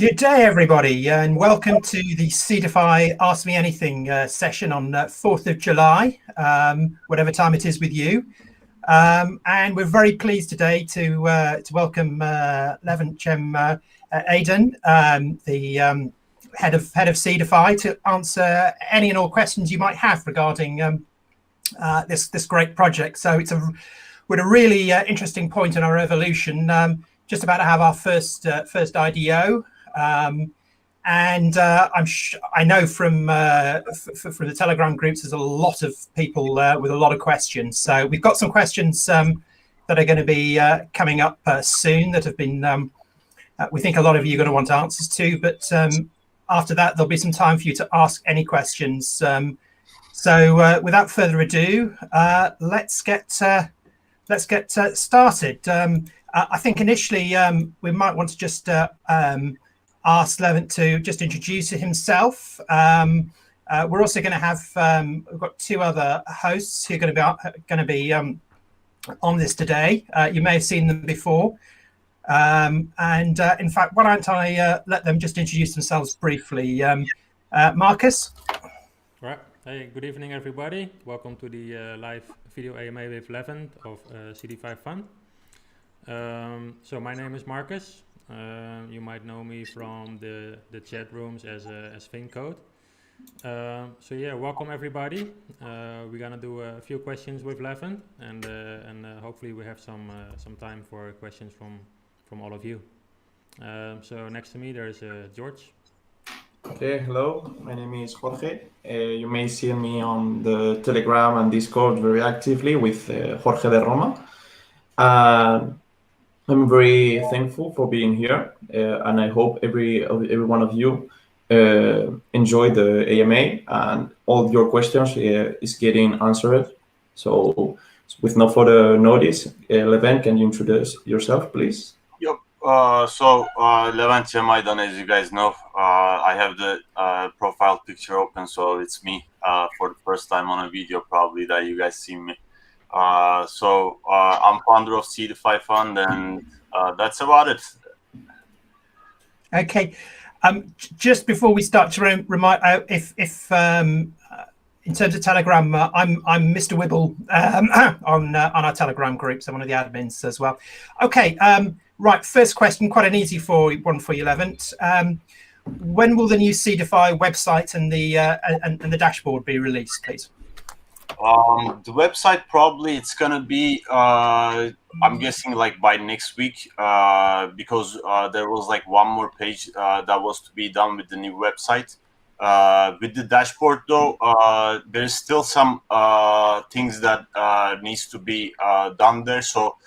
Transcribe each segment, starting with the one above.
Good day, everybody, and welcome to the Seedify Ask Me Anything session on 4th of July, whatever time it is with you. And we're very pleased today to welcome Levent Cem Aydan, the head of Seedify, to answer any and all questions you might have regarding this great project. So we're at a really interesting point in our evolution. Just about to have our first IDO, and I know from the Telegram groups there's a lot of people with a lot of questions. So we've got some questions that are going to be coming up soon that have been we think a lot of you are going to want answers to. But after that, there'll be some time for you to ask any questions. So without further ado, let's get started. I think initially we might want to just ask Levent to just introduce himself. We're also going to have we've got two other hosts who are going to be on this today. You may have seen them before, and in fact, why don't I let them just introduce themselves briefly? Marcus. Right. Hey, good evening, everybody. Welcome to the live video AMA with Levent of Seedify Fund. So my name is Marcus. You might know me from the chat rooms as FinCode. So yeah, welcome everybody. We're gonna do a few questions with Levent, and hopefully we have some time for questions from all of you. So next to me there's George. Okay, hello. My name is Jorge. You may see me on the Telegram and Discord very actively with Jorge de Roma. I'm very thankful for being here, and I hope every one of you enjoy the AMA and all your questions is getting answered. So with no further notice, Levent, can you introduce yourself, please? Yep. So Levent Cem Aydan, as you guys know, I have the profile picture open, so it's me for the first time on a video probably that you guys see me. So I'm founder of Seedify Fund, and that's about it. Okay. Just before we start, to remind if in terms of Telegram, I'm Mr. Wibble on our Telegram groups. I'm one of the admins as well. Okay. Right. First question, quite an easy one for you, Levent. When will the new Seedify website and the dashboard be released, please? The website probably it's gonna be I'm guessing like by next week, because there was like one more page that was to be done with the new website. With the dashboard though, there's still some things that needs to be done there, so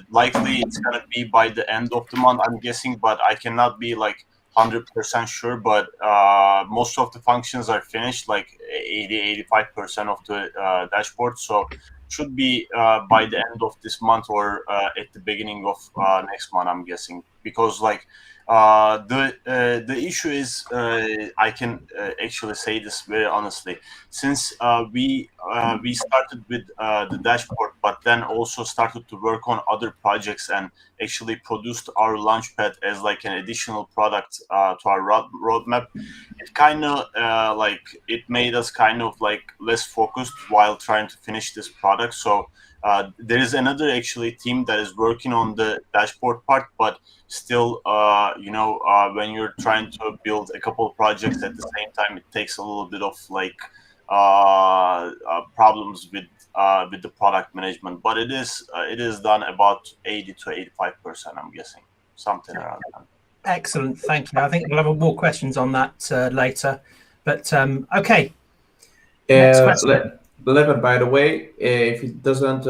likely it's gonna be by the end of the month, I'm guessing, but I cannot be like 100% sure, but most of the functions are finished, like 80-85% of the dashboard, so should be by the end of this month or at the beginning of next month, I'm guessing, because like the issue is I can actually say this very honestly, since we started with the dashboard, but then also started to work on other projects and actually produced our Launchpad as like an additional product to our roadmap. It kind of like it made us kind of like less focused while trying to finish this product. So there is another actually team that is working on the dashboard part, but still, when you're trying to build a couple of projects at the same time, it takes a little bit of like problems with the product management. But it is done about 80-85%, I'm guessing, something around that. Excellent, thank you. I think we'll have more questions on that later. But okay. Next question. Levent, by the way, if it doesn't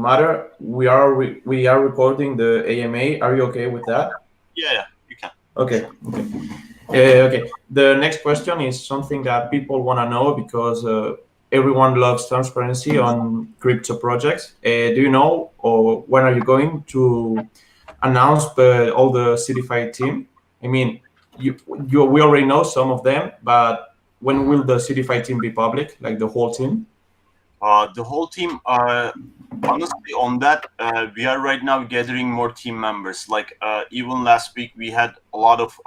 matter, we are recording the AMA. Are you okay with that? Yeah, you can. Okay. Okay. The next question is something that people want to know, because everyone loves transparency on crypto projects. Do you know, or when are you going to announce all the Seedify team? I mean, we already know some of them, but when will the Seedify team be public, like the whole team? The whole team, honestly, on that, we are right now gathering more team members. Like even last week, we had a lot of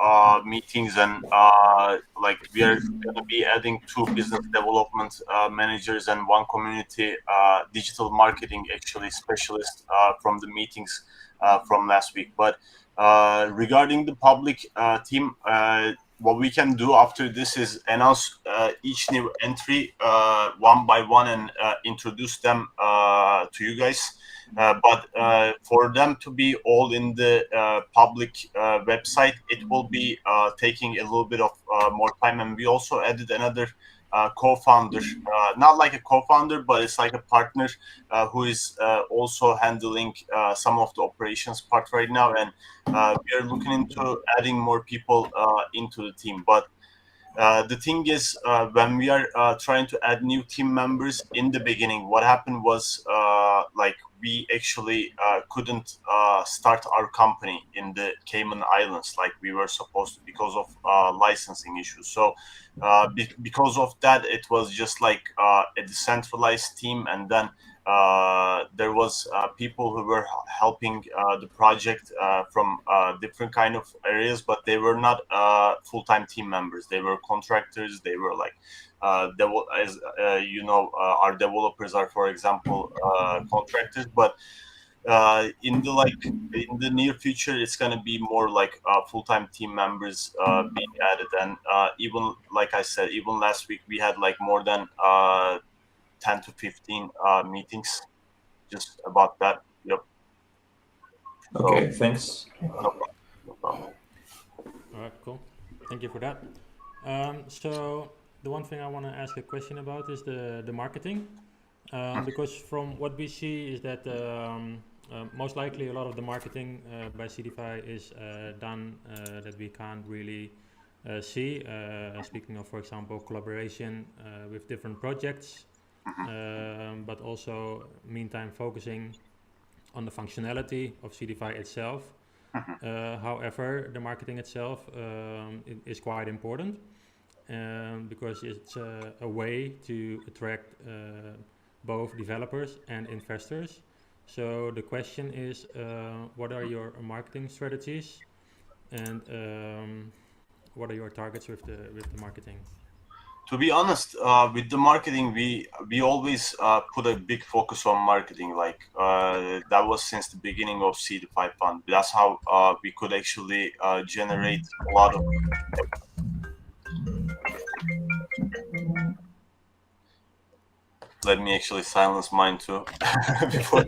meetings, and like we are going to be adding 2 business development managers and 1 community digital marketing actually specialist from the meetings from last week. But regarding the public team, what we can do after this is announce each new entry one by one and introduce them to you guys. But for them to be all in the public website, it will be taking a little bit of more time. And we also added another co-founder, not like a co-founder, but it's like a partner who is also handling some of the operations part right now. And we are looking into adding more people into the team. But the thing is, when we are trying to add new team members in the beginning, what happened was like we actually couldn't start our company in the Cayman Islands like we were supposed to because of licensing issues. So because of that, it was just like a decentralized team, and then there was people who were helping the project from different kind of areas, but they were not full-time team members. They were contractors. They were like as you know, our developers are, for example, contractors. But in the near future, it's going to be more like full-time team members being added. And even like I said, even last week we had like more than 10 to 15 meetings just about that. Yep. Okay, thanks. No problem. No problem. All right, cool. Thank you for that. So the one thing I want to ask a question about is the marketing, because from what we see is that most likely a lot of the marketing by Seedify is done that we can't really see. Speaking of, for example, collaboration with different projects, but also meantime focusing on the functionality of Seedify itself. However, the marketing itself is quite important because it's a way to attract both developers and investors. So the question is, what are your marketing strategies, and what are your targets with the marketing? To be honest, with the marketing, we always put a big focus on marketing. Like that was since the beginning of Seedify.Fund. That's how we could actually generate a lot of. Let me actually silence mine too. Before.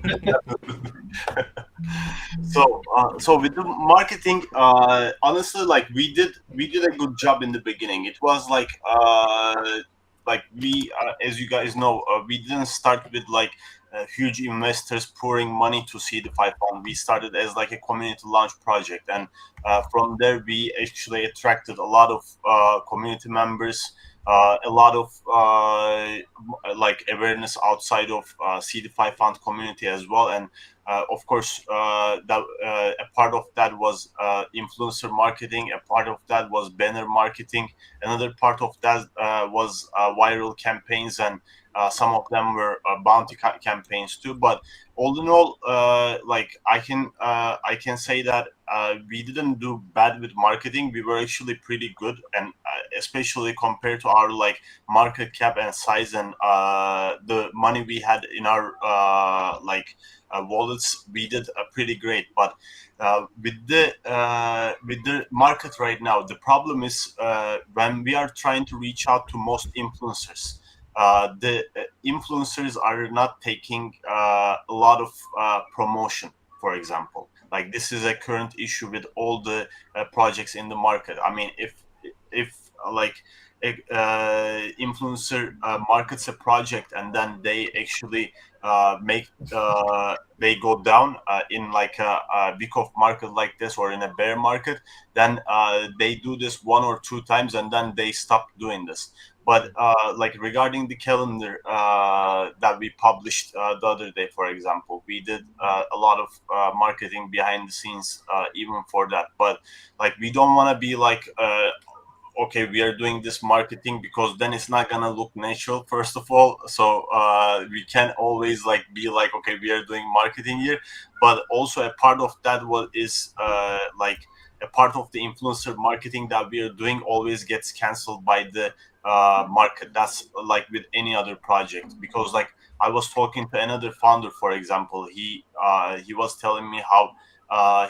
So with the marketing, honestly, like we did a good job in the beginning. It was like we, as you guys know, we didn't start with like huge investors pouring money to Seedify.Fund. We started as like a community launch project, and from there we actually attracted a lot of community members. A lot of like awareness outside of Seedify.Fund community as well, and of course, that a part of that was influencer marketing. A part of that was banner marketing. Another part of that was viral campaigns, and some of them were bounty campaigns too. But all in all, like I can say that we didn't do bad with marketing. We were actually pretty good, and especially compared to our like market cap and size and the money we had in our like wallets, we did pretty great. But with the market right now, the problem is when we are trying to reach out to most influencers, the influencers are not taking a lot of promotion, for example. Like this is a current issue with all the projects in the market. I mean, if like influencer markets a project and then they actually make they go down in like a week of market like this or in a bear market, then they do this 1 or 2 times and then they stop doing this. But like regarding the calendar that we published the other day, for example, we did a lot of marketing behind the scenes even for that. But like we don't want to be like okay, we are doing this marketing, because then it's not gonna look natural, first of all. So we can always like be like, okay, we are doing marketing here, but also a part of that what is like a part of the influencer marketing that we are doing always gets canceled by the market. That's like with any other project, because like I was talking to another founder, for example. He was telling me how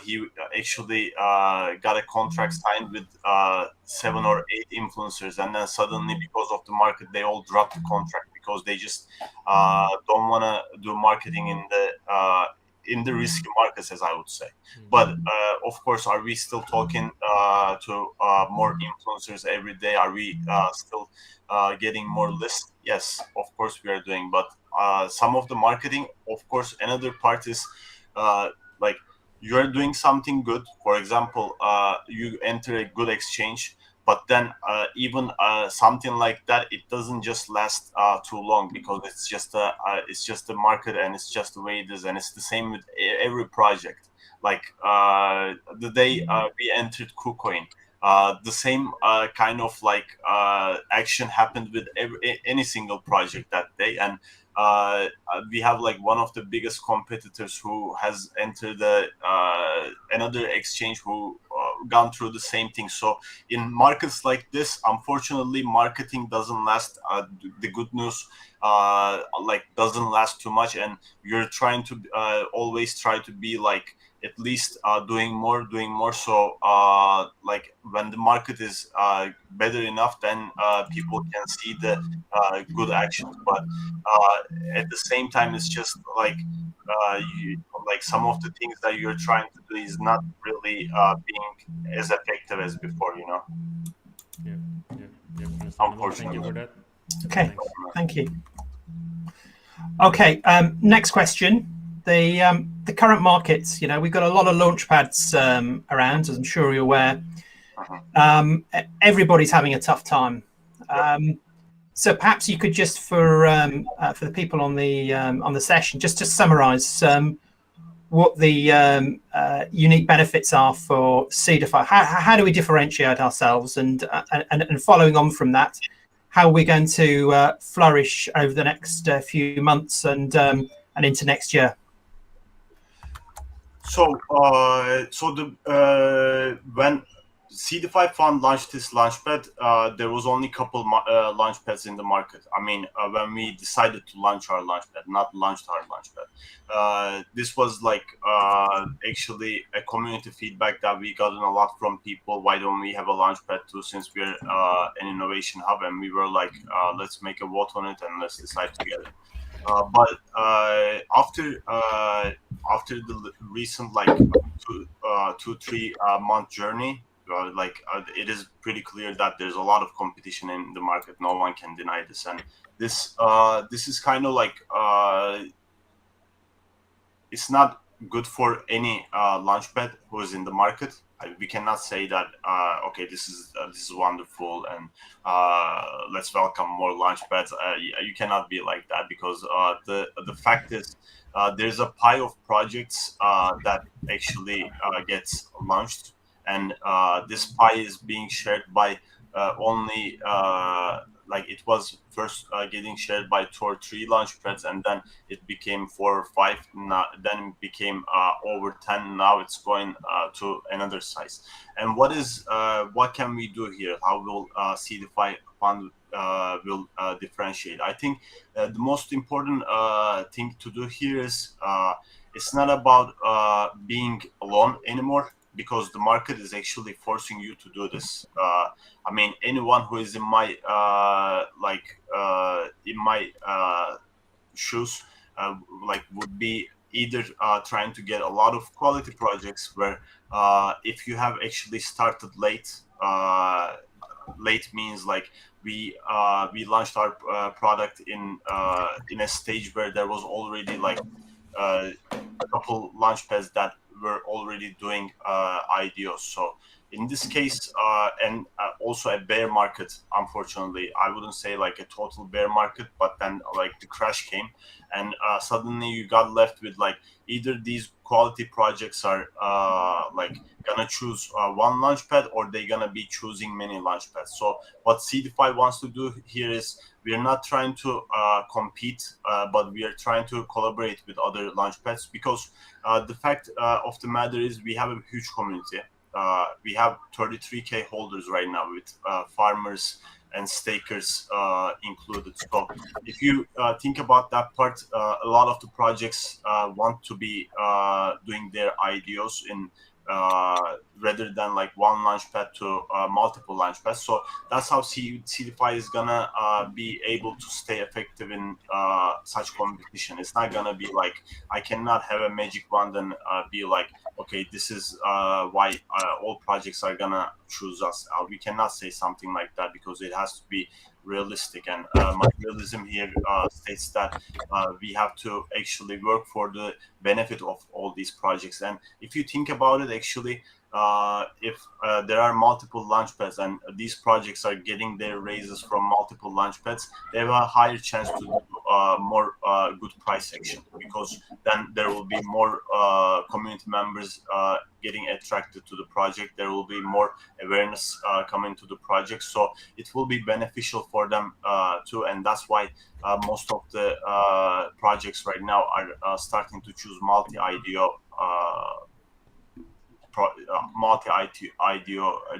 he actually got a contract signed with 7 or 8 influencers, and then suddenly, because of the market, they all dropped the contract because they just don't want to do marketing in the risky markets, as I would say. But of course, are we still talking to more influencers every day? Are we still getting more lists? Yes, of course we are doing. But some of the marketing, of course, another part is like you're doing something good. For example, you enter a good exchange, but then even something like that, it doesn't just last too long, because it's just the market, and it's just the way it is, and it's the same with every project. Like the day we entered KuCoin, the same kind of like action happened with any single project that day. And we have like one of the biggest competitors who has entered another exchange who gone through the same thing. So in markets like this, unfortunately, marketing doesn't last. The good news like doesn't last too much, and you're trying to always try to be like at least doing more. So like when the market is better enough, then people can see the good actions. But at the same time, it's just like like some of the things that you're trying to do is not really being as effective as before, you know. Yeah, understandable. Thank you for Unfortunately. that. Okay, Thanks. thank you. Okay, next question. The current markets, we've got a lot of launchpads around, as I'm sure you're aware. Everybody's having a tough time. So perhaps you could just, for the people on the session, just to summarise what the unique benefits are for Seedify. How do we differentiate ourselves, and following on from that, how we're going to flourish over the next few months and into next year. So when Seedify Fund launched this launchpad, there was only a couple launchpads in the market. I mean, when we decided to launch our launchpad, not launched our launchpad, this was like actually a community feedback that we gotten a lot from people. Why don't we have a launchpad too, since we're an innovation hub? And we were like, let's make a vote on it and let's decide together. But after the recent like 2-3 month journey, it is pretty clear that there's a lot of competition in the market. No one can deny this, and this is kind of like it's not good for any launchpad who is in the market. We cannot say that okay, this is wonderful, and let's welcome more launchpads. You cannot be like that, because the fact is there's a pile of projects that actually gets launched, and this pie is being shared by only like it was first getting shared by 2 or 3 launchpads, and then it became 4 or 5. Now, then it became over 10. Now it's going to another size. And what can we do here? How will Seedify Fund will differentiate? I think the most important thing to do here is it's not about being alone anymore, because the market is actually forcing you to do this. I mean, anyone who is in my shoes would be either trying to get a lot of quality projects, where if you have actually started late, late means like we launched our product in a stage where there was already like a couple launchpads that were already doing IDOs. So in this case, and also a bear market, unfortunately, I wouldn't say like a total bear market, but then like the crash came, and suddenly you got left with like either these quality projects are like gonna choose one launchpad, or they're gonna be choosing many launchpads. So what Seedify wants to do here is, we are not trying to compete, but we are trying to collaborate with other launchpads, because the fact of the matter is, we have a huge community. We have 33K holders right now, with farmers and stakers included. So if you think about that part, a lot of the projects want to be doing their IDOs in rather than like one launchpad to multiple launchpads. So that's how Seedify is gonna be able to stay effective in such competition. It's not gonna be like, I cannot have a magic wand and be like, okay, this is why all projects are gonna choose us. We cannot say something like that, because it has to be realistic. And my realism here states that we have to actually work for the benefit of all these projects. And if you think about it, actually, if there are multiple launchpads and these projects are getting their raises from multiple launchpads, they have a higher chance to do more good price action, because then there will be more community members getting attracted to the project. There will be more awareness coming to the project, so it will be beneficial for them too. And that's why most of the projects right now are starting to choose multi-IDO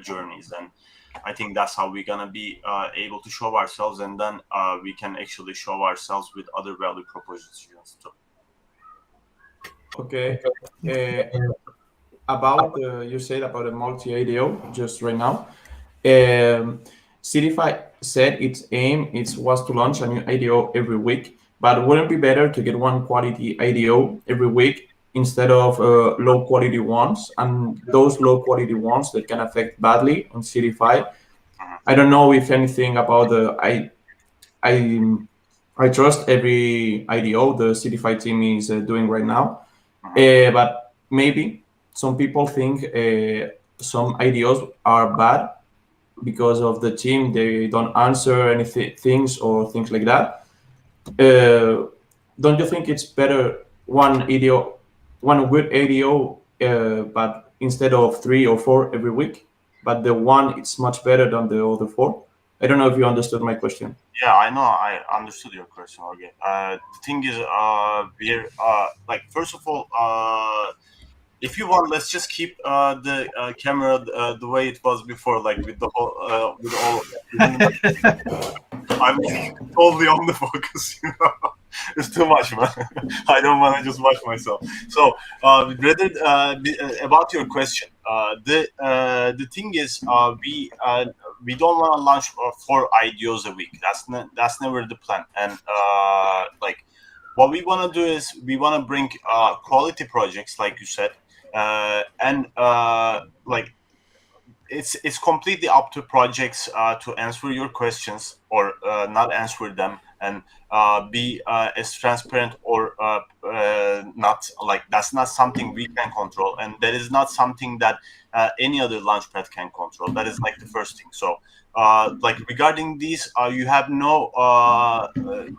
journeys. And I think that's how we're gonna be able to show ourselves, and then we can actually show ourselves with other value propositions too. Okay. About you said about a multi-IDO just right now. Seedify said its aim was to launch a new IDO every week, but wouldn't it be better to get one quality IDO every week instead of low quality ones, and those low quality ones that can affect badly on Seedify? I don't know if anything about the I trust every IDO the Seedify team is doing right now, but maybe some people think some IDOs are bad because of the team. They don't answer anything, things or things like that. Don't you think it's better one good IDO, but instead of 3 or 4 every week, but the one it's much better than the other 4? I don't know if you understood my question. Yeah, I know. I understood your question. Okay. The thing is, we're like, first of all, if you want, let's just keep the camera the way it was before, like with the whole, with all. I'm totally on the focus. You know? It's too much, man. I don't want to just watch myself. So, rather about your question, the thing is, we don't want to launch 4 IDOs a week. That's never the plan. And like, what we want to do is, we want to bring quality projects, like you said, and like, it's completely up to projects to answer your questions or not answer them, and be as transparent or not. Like, that's not something we can control, and that is not something that any other launchpad can control. That is like the first thing. So like, regarding these, you have no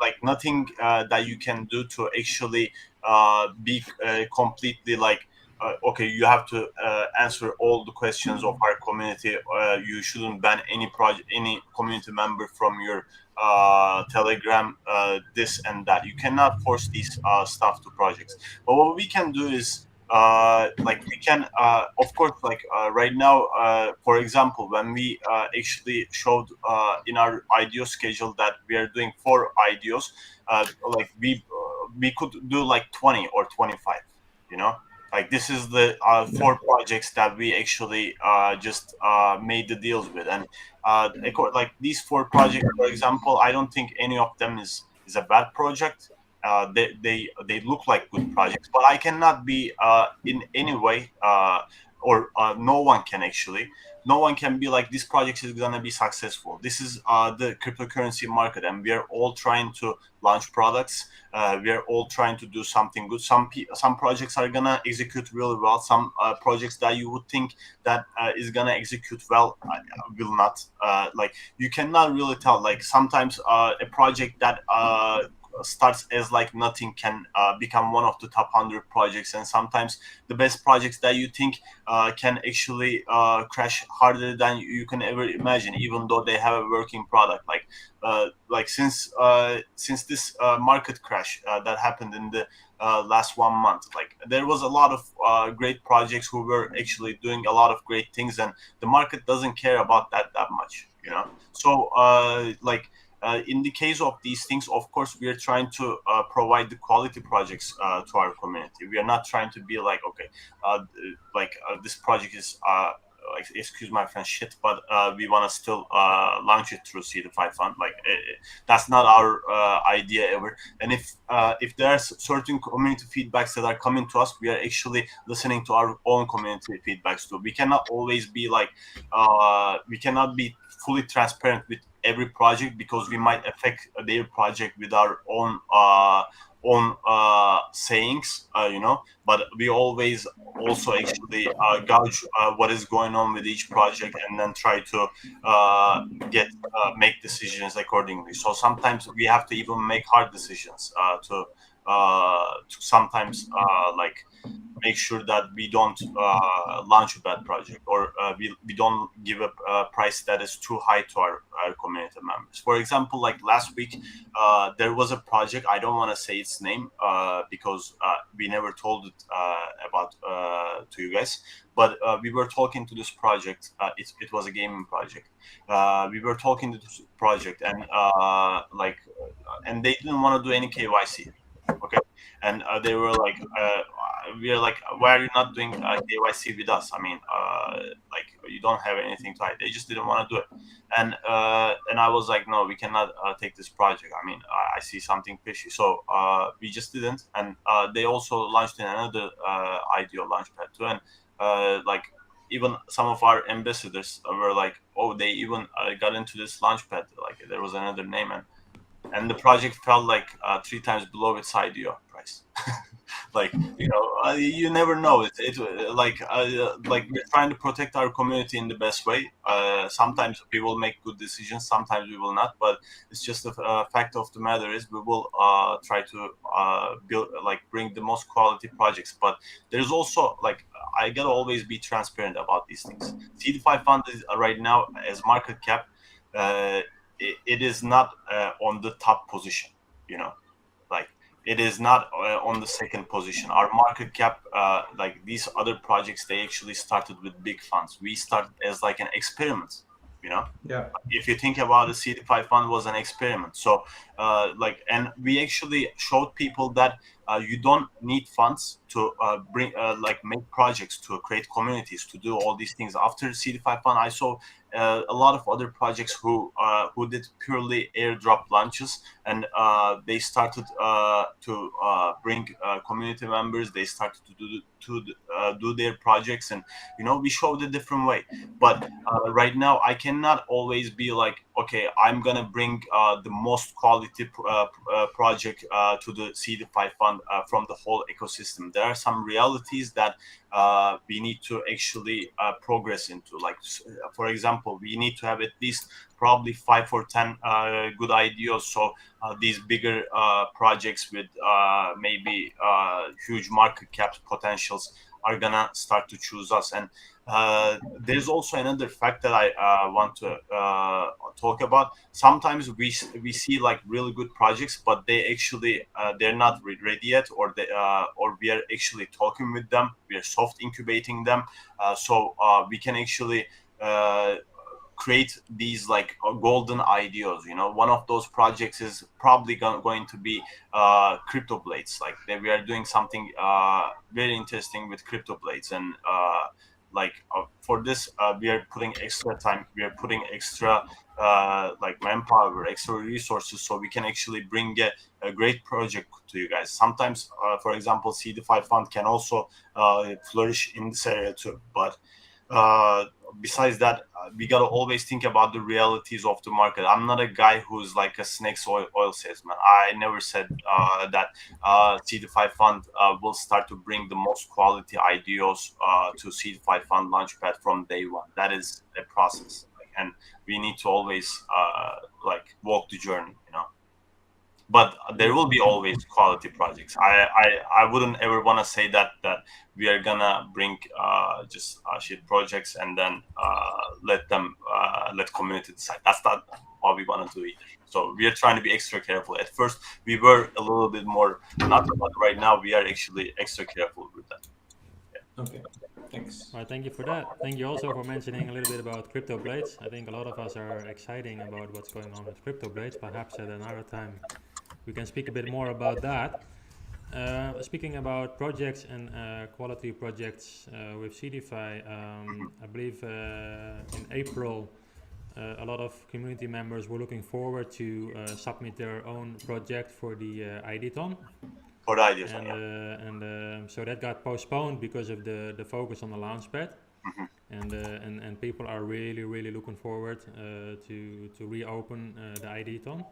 like, nothing that you can do to actually be completely like, okay, you have to answer all the questions of our community. You shouldn't ban any community member from your Telegram, this and that. You cannot force these stuff to projects. But what we can do is, like, we can, of course, like right now, for example, when we actually showed in our IDO schedule that we are doing 4 IDOs, like we could do like 20 or 25, you know. Like, this is the 4 projects that we actually just made the deals with. And like, these 4 projects, for example, I don't think any of them is a bad project. They look like good projects, but I cannot be in any way, or no one can actually no one can be like, this project is gonna be successful. This is the cryptocurrency market, and we are all trying to launch products. We are all trying to do something good. Some projects are gonna execute really well. Some projects that you would think that is gonna execute well will not. Like, you cannot really tell. Like, sometimes a project that starts as like nothing can become one of the top 100 projects, and sometimes the best projects that you think can actually crash harder than you can ever imagine, even though they have a working product. Like since this market crash that happened in the last 1 month, like, there was a lot of great projects who were actually doing a lot of great things, and the market doesn't care about that much, you know. So in the case of these things, of course, we are trying to provide the quality projects to our community. We are not trying to be like, okay, this project is, like, excuse my French, shit, but we want to still launch it through Seedify Fund. Like, that's not our idea ever. And if there are certain community feedbacks that are coming to us, we are actually listening to our own community feedbacks too. We cannot always be like, we cannot be fully transparent with every project, because we might affect their project with our own sayings, you know. But we always also actually gauge what is going on with each project, and then try to make decisions accordingly. So sometimes we have to even make hard decisions to sometimes like make sure that we don't launch a bad project, or we don't give a price that is too high to our community members. For example, like last week, there was a project. I don't want to say its name because we never told it about to you guys. But we were talking to this project. It was a gaming project. We were talking to this project, and and they didn't want to do any KYC. Okay, and they were like, we are like, why are you not doing KYC with us? I mean, like, you don't have anything to hide. They just didn't want to do it, and I was like, no, we cannot take this project. I mean, I see something fishy, so we just didn't. And they also launched in another IDO Launchpad too, and like, even some of our ambassadors were like, oh, they even got into this Launchpad. Like, there was another name, and the project fell like 3 times below its IDO price. Like, you know, you never know. Like we're trying to protect our community in the best way. Sometimes we will make good decisions, sometimes we will not. But it's just a fact of the matter is, we will try to bring the most quality projects. But there's also, like, I gotta always be transparent about these things. Seedify Fund is right now, as market cap, it is not on the top position, you know. Like, it is not on the second position. Our market cap, like these other projects, they actually started with big funds. We started as like an experiment, you know. Yeah. If you think about it, Seedify Fund was an experiment. So and we actually showed people that you don't need funds to make projects, to create communities, to do all these things. After Seedify Fund, I saw a lot of other projects who did purely airdrop launches, and they started to bring community members. They started to do their projects, and, you know, we showed a different way. But right now, I cannot always be like, okay, I'm gonna bring the most quality project to the Seedify Fund from the whole ecosystem. There are some realities that we need to actually progress into. Like, for example, we need to have at least probably 5 or 10 good ideas. So these bigger projects with maybe huge market cap potentials are gonna start to choose us. And there's also another fact that I want to talk about. Sometimes we see like really good projects, but they actually they're not ready yet, or we are actually talking with them. We are soft incubating them, so we can actually create these like golden ideas. You know, one of those projects is probably going to be crypto blades. Like, we are doing something very interesting with crypto blades, and for this we are putting extra time, we are putting extra manpower, extra resources, so we can actually bring a great project to you guys. Sometimes for example, Seedify Fund can also flourish in this area too. But besides that, we gotta always think about the realities of the market. I'm not a guy who's like a snake's oil salesman. I never said that Seedify Fund will start to bring the most quality ideas to Seedify Fund Launchpad from day one. That is a process, and we need to always like walk the journey, you know. But there will be always quality projects. I wouldn't ever want to say that we are gonna bring just shit projects and then let community decide. That's not what we want to do either. So we are trying to be extra careful. At first we were a little bit more not, but right now we are actually extra careful with that. Okay, thanks. Well, thank you for that. Thank you also for mentioning a little bit about crypto blades. I think a lot of us are exciting about what's going on with crypto blades. Perhaps at another time we can speak a bit more about that. Speaking about projects and quality projects with Seedify, I believe in April a lot of community members were looking forward to submit their own project for the ideathon. For the ideas, So that got postponed because of the focus on the Launchpad. And people are really looking forward to reopen the ideathon.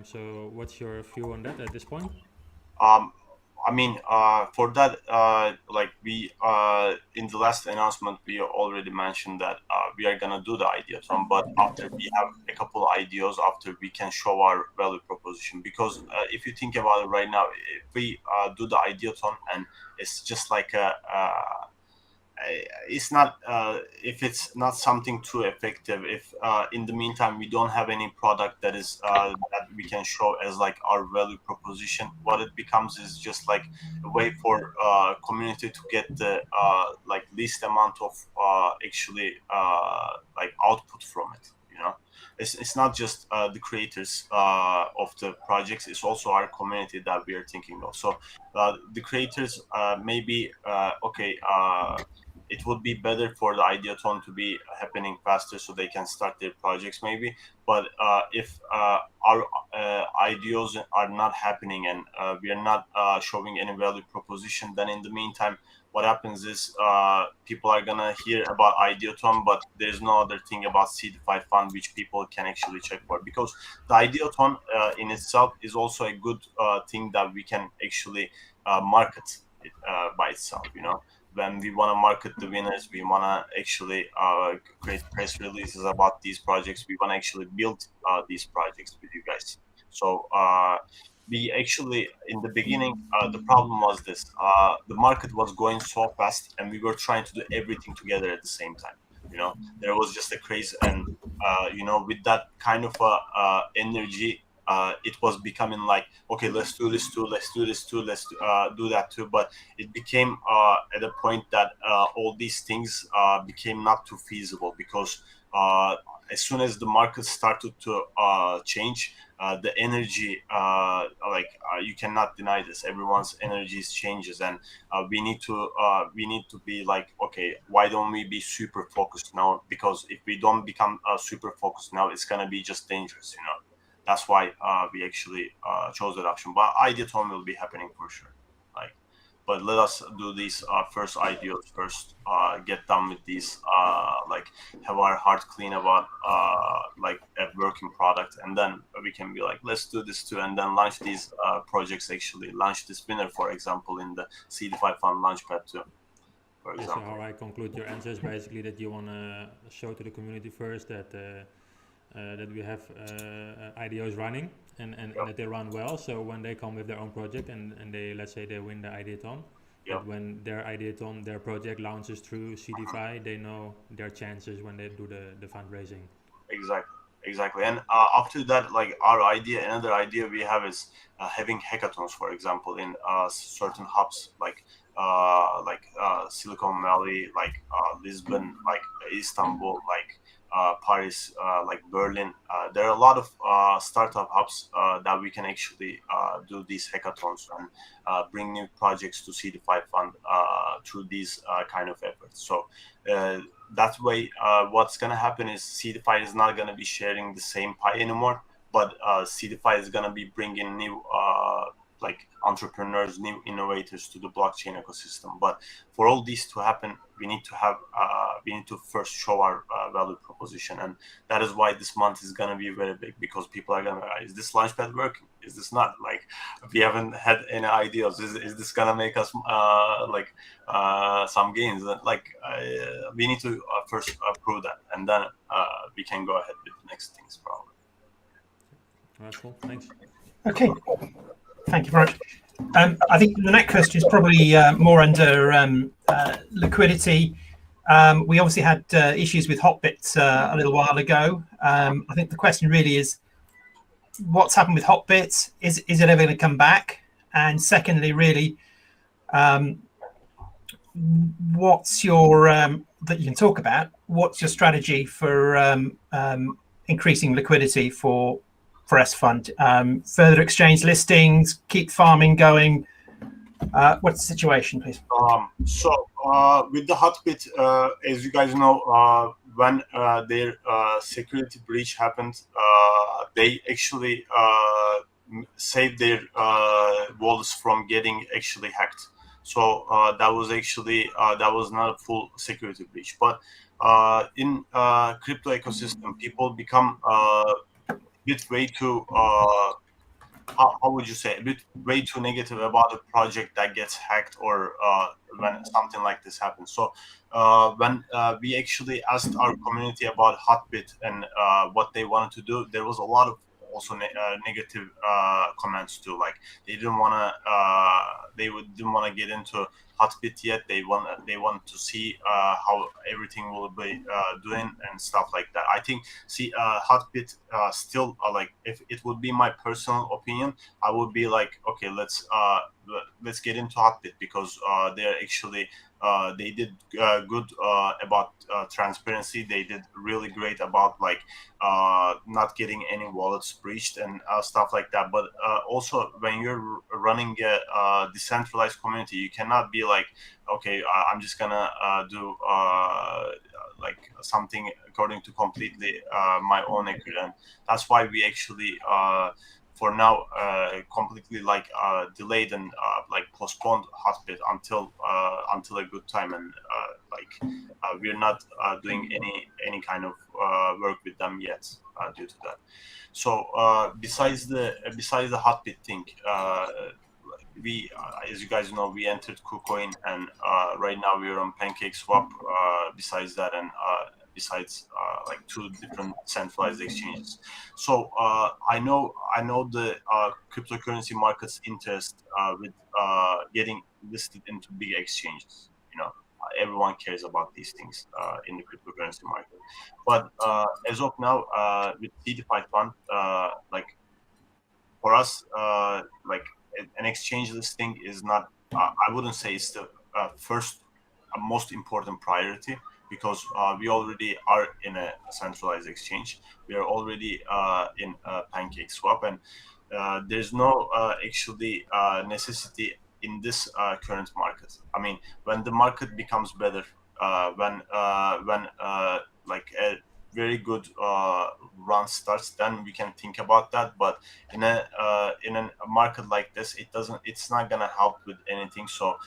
So what's your view on that at this point? I mean, for that, like we in the last announcement, we already mentioned that we are gonna do the ideathon, but after we have a couple of ideas, after we can show our value proposition. Because if you think about it right now, if we do the ideathon and it's just like it's not if it's not something too effective, if in the meantime we don't have any product that is that we can show as like our value proposition, what it becomes is just like a way for community to get the like least amount of actually like output from it, you know. It's not just the creators of the projects, it's also our community that we are thinking of. So the creators maybe okay, it would be better for the ideathon to be happening faster so they can start their projects maybe. But if our ideas are not happening and we are not showing any value proposition, then in the meantime, what happens is people are gonna hear about ideathon, but there's no other thing about Seedify Fund which people can actually check for. Because the ideathon in itself is also a good thing that we can actually market it, by itself, you know. When we want to market the winners, we want to actually create press releases about these projects. We want to actually build these projects with you guys. So we actually, in the beginning, the problem was this. The market was going so fast and we were trying to do everything together at the same time. You know, there was just a craze. And, you know, with that kind of energy, it was becoming like, okay, let's do this too, let's do this too, let's do that too. But it became at a point that all these things became not too feasible, because as soon as the market started to change, the energy, you cannot deny this. Everyone's energies changes, and we need to be like, okay, why don't we be super focused now? Because if we don't become super focused now, it's gonna be just dangerous, you know. That's why we actually chose that option. But ideathon will be happening for sure. Like, but let us do these first ideas first. Get done with these. Like, have our heart clean about like a working product, and then we can be like, let's do this too, and then launch these projects. Actually, launch this winner, for example, in the Seedify Fund Launchpad too. For example. So how I conclude your answer is basically that you want to show to the community first that we have IDOs running and that they run well. So when they come with their own project and they, let's say they win the ideathon, that when their ideathon, their project launches through Seedify, they know their chances when they do the fundraising. Exactly. And after that, like another idea we have is having hackathons, for example, in certain hubs like Silicon Valley, like Lisbon, like Istanbul, like Paris, like Berlin. There are a lot of startup hubs that we can actually do these hackathons and bring new projects to Seedify Fund through these kind of efforts. So that way, what's going to happen is Seedify is not going to be sharing the same pie anymore, but Seedify is going to be bringing new like entrepreneurs, new innovators to the blockchain ecosystem. But for all this to happen, we need to first show our value proposition, and that is why this month is gonna be very big, because people are gonna, is this Launchpad working? Is this not? Like, we haven't had any ideas. Is this gonna make us some gains? We need to first prove that, and then we can go ahead with the next things probably. All right, cool. Thanks. Okay. Thank you very much. I think the next question is probably more under liquidity. We obviously had issues with HotBit a little while ago. I think the question really is, what's happened with HotBit? Is it ever going to come back? And secondly, really, what's your that you can talk about? What's your strategy for increasing liquidity for SFUND? Further exchange listings, keep farming going. What's the situation, please? With the HotBit, as you guys know, when their security breach happened, they actually saved their wallets from getting actually hacked. So that was actually that was not a full security breach. But in crypto ecosystem, people become bit way too how would you say, a bit way too negative about a project that gets hacked, or when something like this happens. So when we actually asked our community about HotBit and what they wanted to do, there was a lot of also negative comments too. Like, they didn't want to didn't want to get into HotBit yet. They want to see how everything will be doing and stuff like that. I think HotBit still like, if it would be my personal opinion, I would be like, okay, let's get into HotBit, because they're actually they did good about transparency. They did really great about like not getting any wallets breached and stuff like that. But also, when you're running a decentralized community, you cannot be like, okay, I'm just gonna do like something according to completely my own accord. And that's why we actually for now completely like delayed and like postponed HotBit until a good time, and we're not doing any kind of work with them yet due to that. So besides the HotBit thing, we as you guys know, we entered KuCoin, and right now we're on PancakeSwap. Besides that, and besides like 2 different centralized exchanges. So I know the cryptocurrency market's interest with getting listed into big exchanges. You know, everyone cares about these things in the cryptocurrency market. But as of now, with Seedify.Fund, like for us, like an exchange listing is not. I wouldn't say it's the first most important priority, because we already are in a centralized exchange. We are already in PancakeSwap, and there's no actually necessity in this current market. I mean, when the market becomes better, when like a very good run starts, then we can think about that. But in a market like this, it's not gonna help with anything. So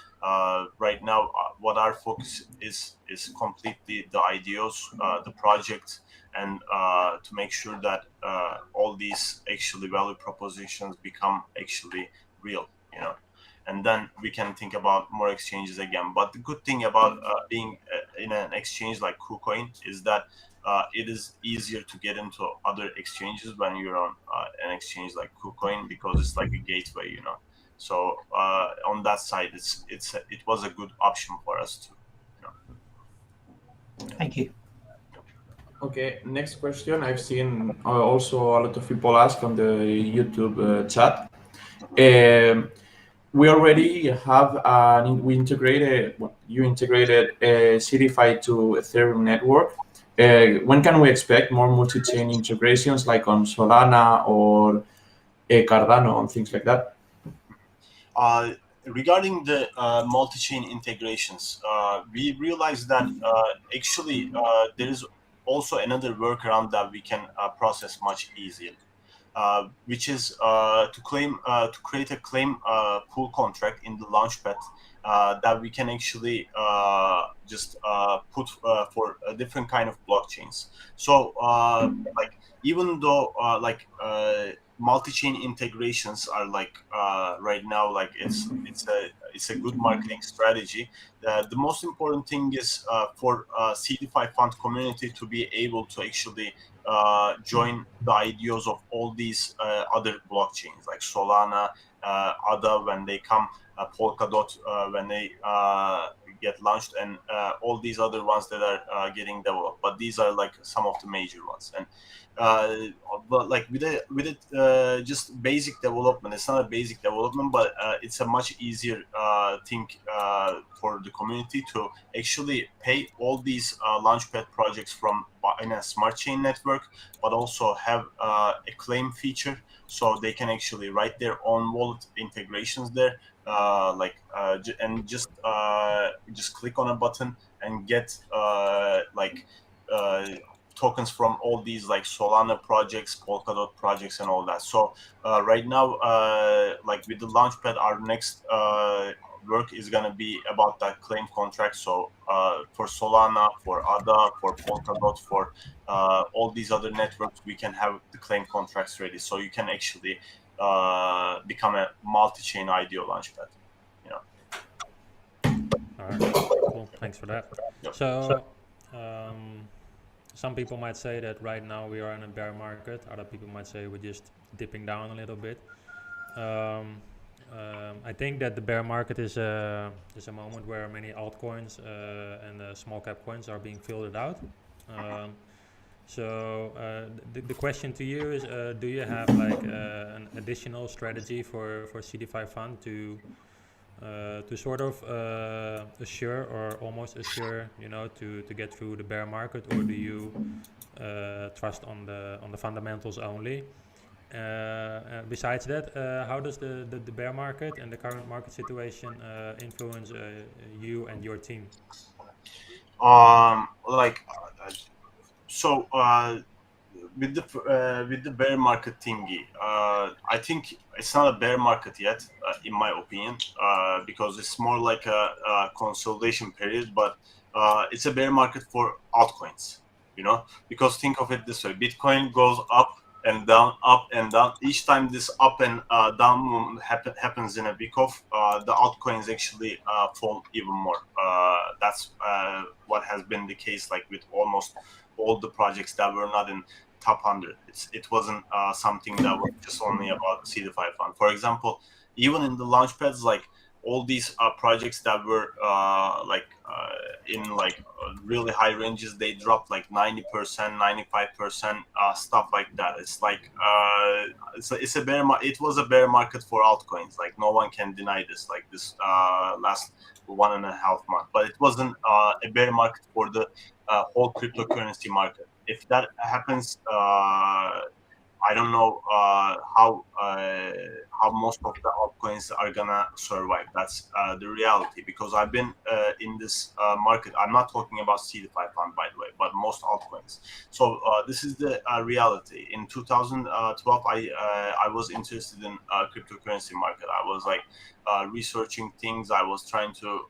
right now, what our focus is completely the ideas, the project, and to make sure that all these actually value propositions become actually real, you know. And then we can think about more exchanges again. But the good thing about being in an exchange like KuCoin is that it is easier to get into other exchanges when you're on an exchange like KuCoin, because it's like a gateway, you know. So on that side, it was a good option for us too. You know. Thank you. Okay, next question. I've seen also a lot of people ask on the YouTube chat. We already have you integrated Seedify to Ethereum network. When can we expect more multi-chain integrations, like on Solana or Cardano and things like that? Regarding the multi-chain integrations, we realized that actually there is also another workaround that we can process much easier. which is to create a claim pool contract in the Launchpad that we can actually just put for a different kind of blockchains. So like even though multi-chain integrations are like right now, like it's a good marketing strategy. The most important thing is for Seedify Fund community to be able to actually join the ideas of all these other blockchains like Solana, ADA when they come, Polkadot when they get launched, and all these other ones that are getting developed. But these are like some of the major ones. And but like with it just basic development, it's not a basic development, but it's a much easier thing for the community to actually pay all these launchpad projects from in a smart chain network, but also have a claim feature, so they can actually write their own wallet integrations there, and just click on a button and get tokens from all these like Solana projects, Polkadot projects, and all that. So right now, like with the Launchpad, our next work is going to be about that claim contract. So for Solana, for ADA, for Polkadot, for all these other networks, we can have the claim contracts ready. So you can actually become a multi-chain IDO Launchpad. All right, cool. Thanks for that. Yep. So, some people might say that right now we are in a bear market. Other people might say we're just dipping down a little bit. I think that the bear market is a moment where many altcoins and small cap coins are being filtered out. The question to you is, do you have like an additional strategy for Seedify Fund to sort of assure or almost assure, to get through the bear market, or do you trust on the fundamentals only? Besides that, how does the bear market and the current market situation influence you and your team? With the bear market thingy, I think it's not a bear market yet, in my opinion, because it's more like a consolidation period. But it's a bear market for altcoins, because think of it this way: Bitcoin goes up and down, up and down. Each time this up and down movement happens in a week off, the altcoins actually fall even more. That's what has been the case, like with almost all the projects that were not in top 100. It wasn't something that was just only about Seedify Fund. For example, even in the launchpads, like all these projects that were in really high ranges, they dropped like 90%, 95%, stuff like that. It's like it's a bear. It was a bear market for altcoins. Like no one can deny this. Like this last 1.5 months, but it wasn't a bear market for the whole cryptocurrency market. If that happens, I don't know how most of the altcoins are gonna survive. That's the reality, because I've been in this market. I'm not talking about Seedify Fund, by the way, but most altcoins. So this is the reality. In 2012, I was interested in cryptocurrency market. I was like researching things. I was trying to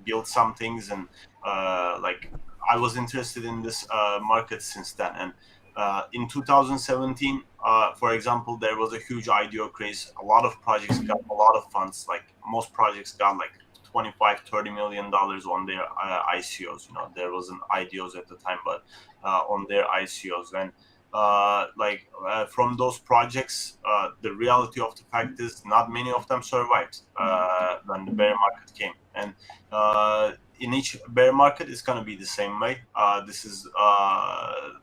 build some things, and I was interested in this market since then. And in 2017, for example, there was a huge IDO craze. A lot of projects got a lot of funds. Like most projects got like $25-30 million on their ICOs. There wasn't IDOs at the time, but on their ICOs. And from those projects, the reality of the fact is not many of them survived when the bear market came. And in each bear market, it's going to be the same way. This is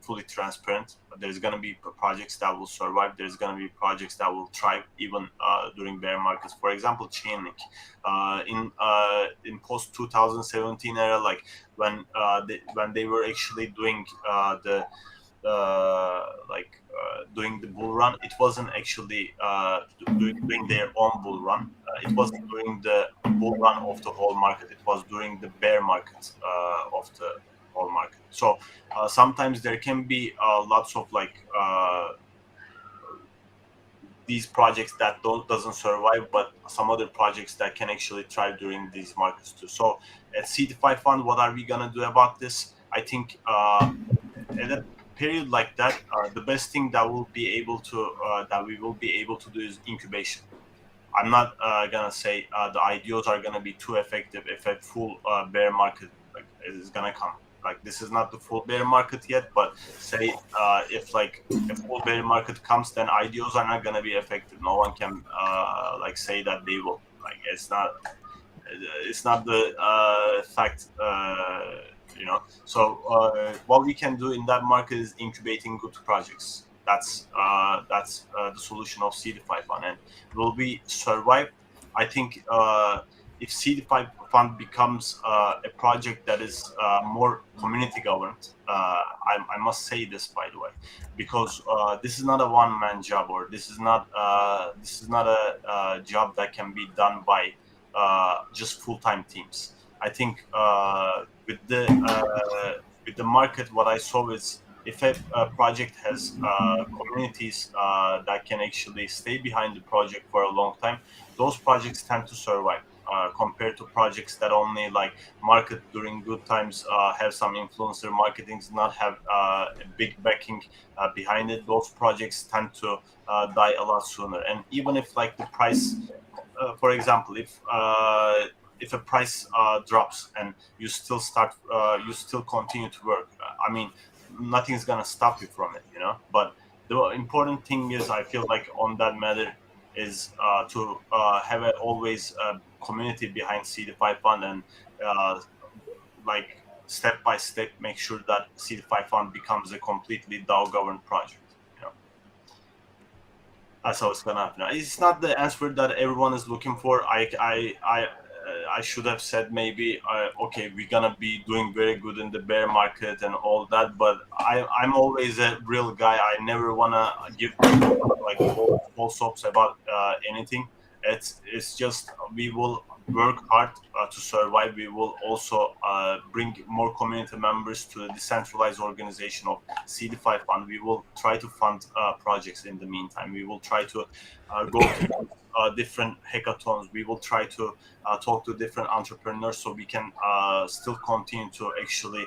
fully transparent. There's going to be projects that will survive. There's going to be projects that will thrive even during bear markets. For example, Chainlink. In post 2017 era, like when they were actually doing doing the bull run, it wasn't actually doing their own bull run. It wasn't doing the bull run of the whole market. It was during the bear market of the whole market. So sometimes there can be lots of these projects that doesn't survive, but some other projects that can actually thrive during these markets too. So at Seedify Fund, what are we gonna do about this? I think at a period like that, the best thing that we will be able to do is incubation. I'm not gonna say the IDOs are gonna be too effective if a full bear market is gonna come. Like, this is not the full bear market yet, but say if like a full bear market comes, then IDOs are not gonna be effective. No one can like say that they will. Like, it's not the fact. So what we can do in that market is incubating good projects. That's the solution of Seedify Fund. And will we survive? I think if Seedify Fund becomes a project that is more community governed, I must say this, by the way, because this is not a one-man job, or this is not a job that can be done by just full-time teams. I think with the market, what I saw is, if a project has communities that can actually stay behind the project for a long time, those projects tend to survive compared to projects that only like market during good times, have some influencer marketing, not have a big backing behind it. Those projects tend to die a lot sooner. And even if like the price, for example, if a price drops and you still continue to work, I mean, nothing's gonna stop you from it, But the important thing is, I feel like on that matter is to have always a community behind Seedify Fund, and like step by step make sure that Seedify Fund becomes a completely DAO governed project. That's how it's gonna happen. It's not the answer that everyone is looking for. I should have said maybe, okay, we're gonna be doing very good in the bear market and all that, but I'm always a real guy. I never wanna give like false hopes about anything. It's just, we will work hard to survive. We will also bring more community members to the decentralized organization of Seedify Fund. We will try to fund projects in the meantime. We will try to go to different hackathons. We will try to talk to different entrepreneurs, so we can still continue to actually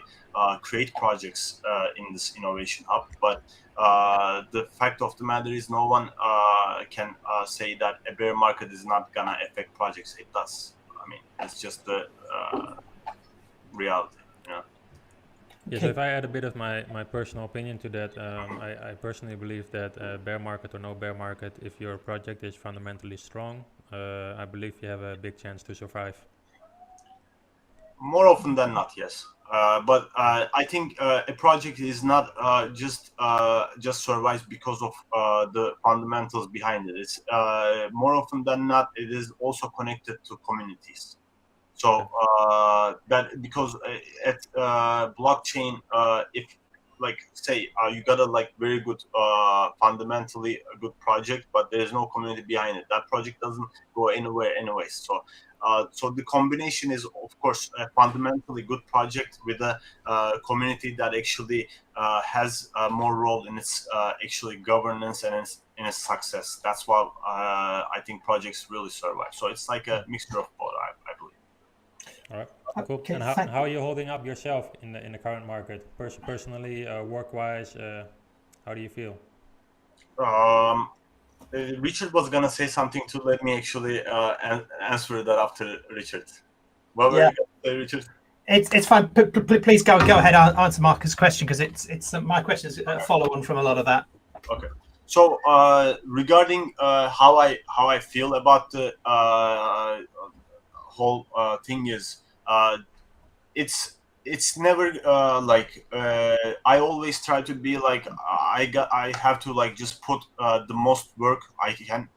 create projects in this innovation hub. But the fact of the matter is, no one can say that a bear market is not gonna affect projects. It does. I mean, it's just the reality. Yes, if I add a bit of my personal opinion to that, I personally believe that bear market or no bear market, if your project is fundamentally strong, I believe you have a big chance to survive. More often than not, yes. But I think a project is not just survives because of the fundamentals behind it. It's more often than not, it is also connected to communities. So that, because at blockchain, if like say you got a like very good fundamentally a good project, but there is no community behind it, that project doesn't go anywhere anyway. So the combination is, of course, a fundamentally good project with a community that actually has more role in its actually governance and in its success. That's why I think projects really survive. So it's like a mixture of both, I believe. All right, cool. Okay, And how are you holding up yourself in the current market? Personally, work-wise, how do you feel? Richard was gonna say something to let me actually answer that after Richard. What were you gonna say, Richard? It's fine. Please go ahead. Answer Marcus' question, because it's my question is a follow on from a lot of that. Okay. So regarding how I feel about the whole thing is, it's never like I always try to be like, I have to like just put the most work I can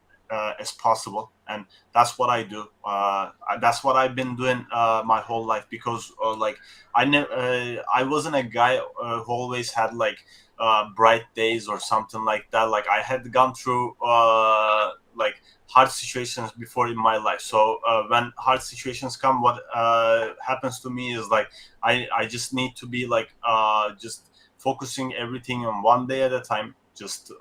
as possible, and that's what I do. That's what I've been doing my whole life, because like I wasn't a guy who always had like bright days or something like that. Like, I had gone through like hard situations before in my life. So when hard situations come, what happens to me is like I just need to be like just focusing everything on one day at a time, just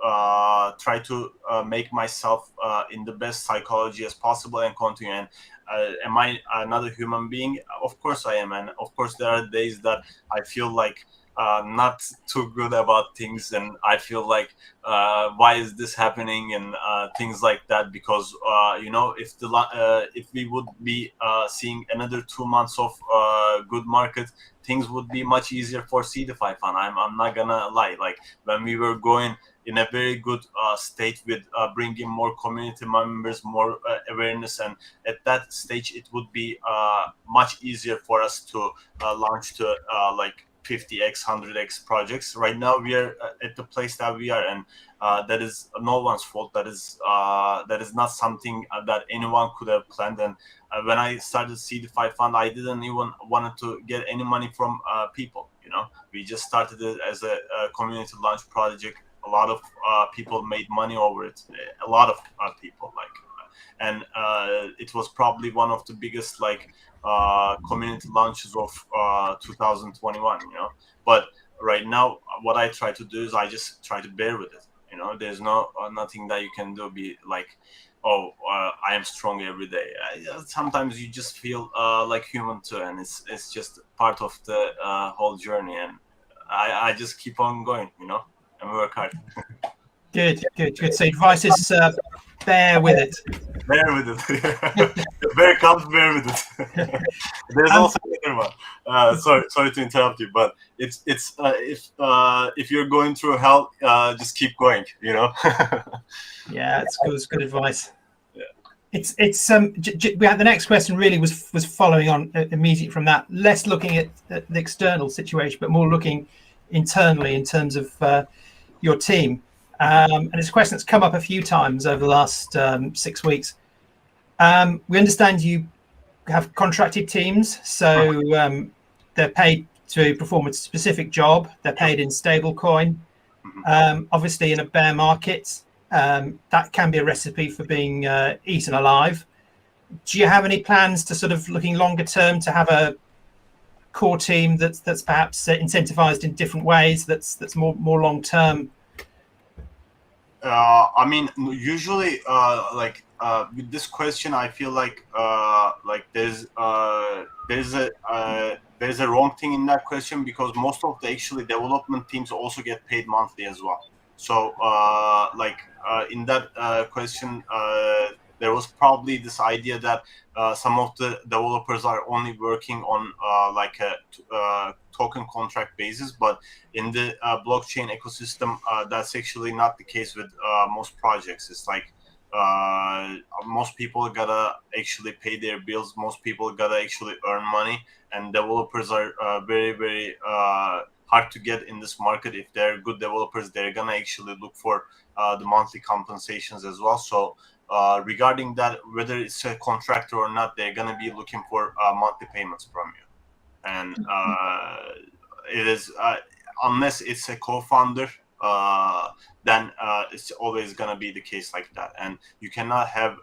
try to make myself in the best psychology as possible and continue. And am I another human being? Of course I am. And of course there are days that I feel like not too good about things, and I feel like why is this happening, and things like that, because if we would be seeing another 2 months of good market, things would be much easier for Seedify Fund. I'm not gonna lie, like when we were going in a very good state with bringing more community members, more awareness, and at that stage it would be much easier for us to launch to like 50x 100x projects. Right now we are at the place that we are, and that is no one's fault. That is not something that anyone could have planned. And when I started Seedify Fund, I didn't even wanted to get any money from people. We just started it as a community launch project. A lot of people made money over it. A lot of people, and it was probably one of the biggest community launches of 2021. But right now what I try to do is I just try to bear with it. There's nothing that you can do, be like, oh, I am strong every day. Sometimes you just feel like human too, and it's just part of the whole journey, and I just keep on going, and work hard. Good. So advice is bear with it. Bear with it. The bear comes, bear with it. There's also another one. Sorry to interrupt you, but it's if you're going through hell, just keep going. Yeah, it's good advice. Yeah. It's we had the next question really was following on immediately from that, less looking at the external situation, but more looking internally in terms of your team. And it's a question that's come up a few times over the last 6 weeks. We understand you have contracted teams, so they're paid to perform a specific job. They're paid in stablecoin. Obviously, in a bear market, that can be a recipe for being eaten alive. Do you have any plans to sort of looking longer term to have a core team that's perhaps incentivized in different ways, that's more long term? I mean, usually, with this question, I feel like there's a wrong thing in that question, because most of the actually development teams also get paid monthly as well. So, in that question, there was probably this idea that some of the developers are only working on a token contract basis, but in the blockchain ecosystem, that's actually not the case with most projects. It's like most people gotta actually pay their bills. Most people gotta actually earn money, and developers are very, very hard to get in this market. If they're good developers, they're gonna actually look for the monthly compensations as well. So regarding that, whether it's a contractor or not, they're gonna be looking for monthly payments from you. And it is unless it's a co-founder, then it's always gonna be the case like that. And you cannot have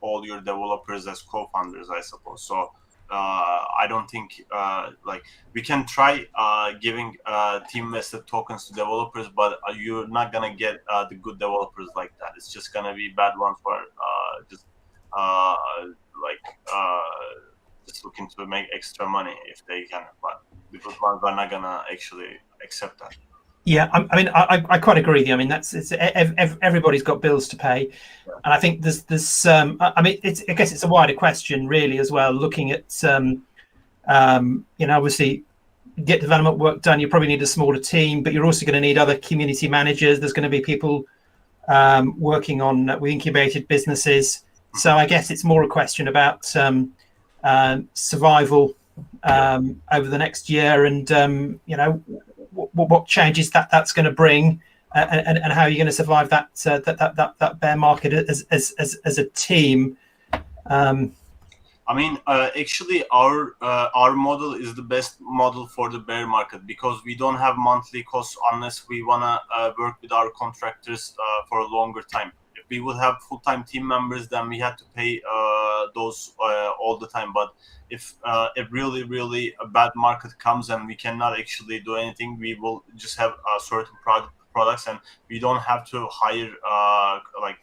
all your developers as co-founders, I suppose. So I don't think we can try giving team vested tokens to developers, but you're not gonna get the good developers like that. It's just gonna be bad ones for just looking to make extra money if they can, but the good ones are not gonna actually accept that. Yeah, I mean, I quite agree with you. I mean, everybody's got bills to pay, and I think there's I mean, I guess it's a wider question really as well. Looking at obviously get development work done, you probably need a smaller team, but you're also going to need other community managers. There's going to be people working on with incubated businesses. So I guess it's more a question about survival over the next year, and what changes that's going to bring, and how you're going to survive that bear market as a team. I mean, actually, our model is the best model for the bear market, because we don't have monthly costs unless we wanna work with our contractors for a longer time. If we would have full-time team members, then we had to pay those all the time. But if a really a bad market comes and we cannot actually do anything, we will just have certain products, and we don't have to hire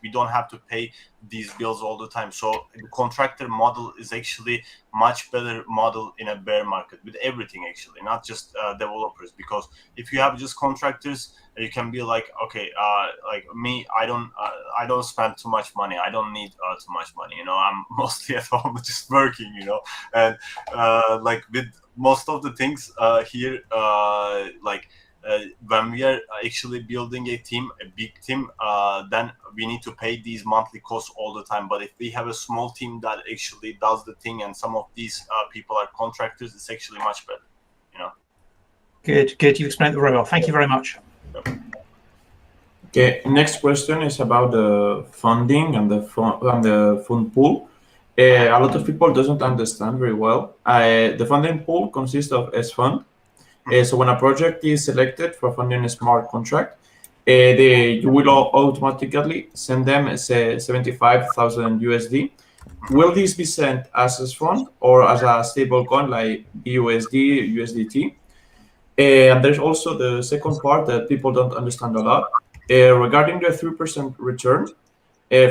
we don't have to pay these bills all the time. So the contractor model is actually much better model in a bear market with everything, actually, not just developers. Because if you have just contractors, you can be like, okay, like me, I don't spend too much money. I don't need too much money. I'm mostly at home just working. And like with most of the things here, when we are actually building a big team, then we need to pay these monthly costs all the time. But if we have a small team that actually does the thing, and some of these people are contractors, it's actually much better. Good. You explained it very well. Thank you very much. Okay, next question is about the funding and the fund pool. A lot of people doesn't understand very well. The funding pool consists of SFUND. So when a project is selected for funding a smart contract, you will automatically send them 75,000 USD. Will this be sent as a fund or as a stable coin like BUSD, USDT? And there's also the second part that people don't understand a lot. Regarding the 3% return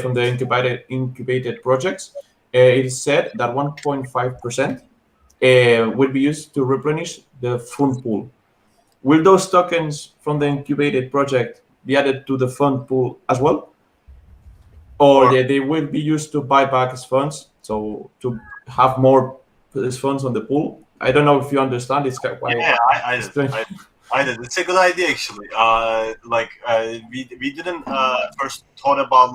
from the incubated projects, it is said that 1.5% will be used to replenish the fund pool. Will those tokens from the incubated project be added to the fund pool as well? Or they will be used to buy back as funds, so to have more funds on the pool? I don't know if you understand. It's quite I did. It's a good idea, actually. We didn't first thought about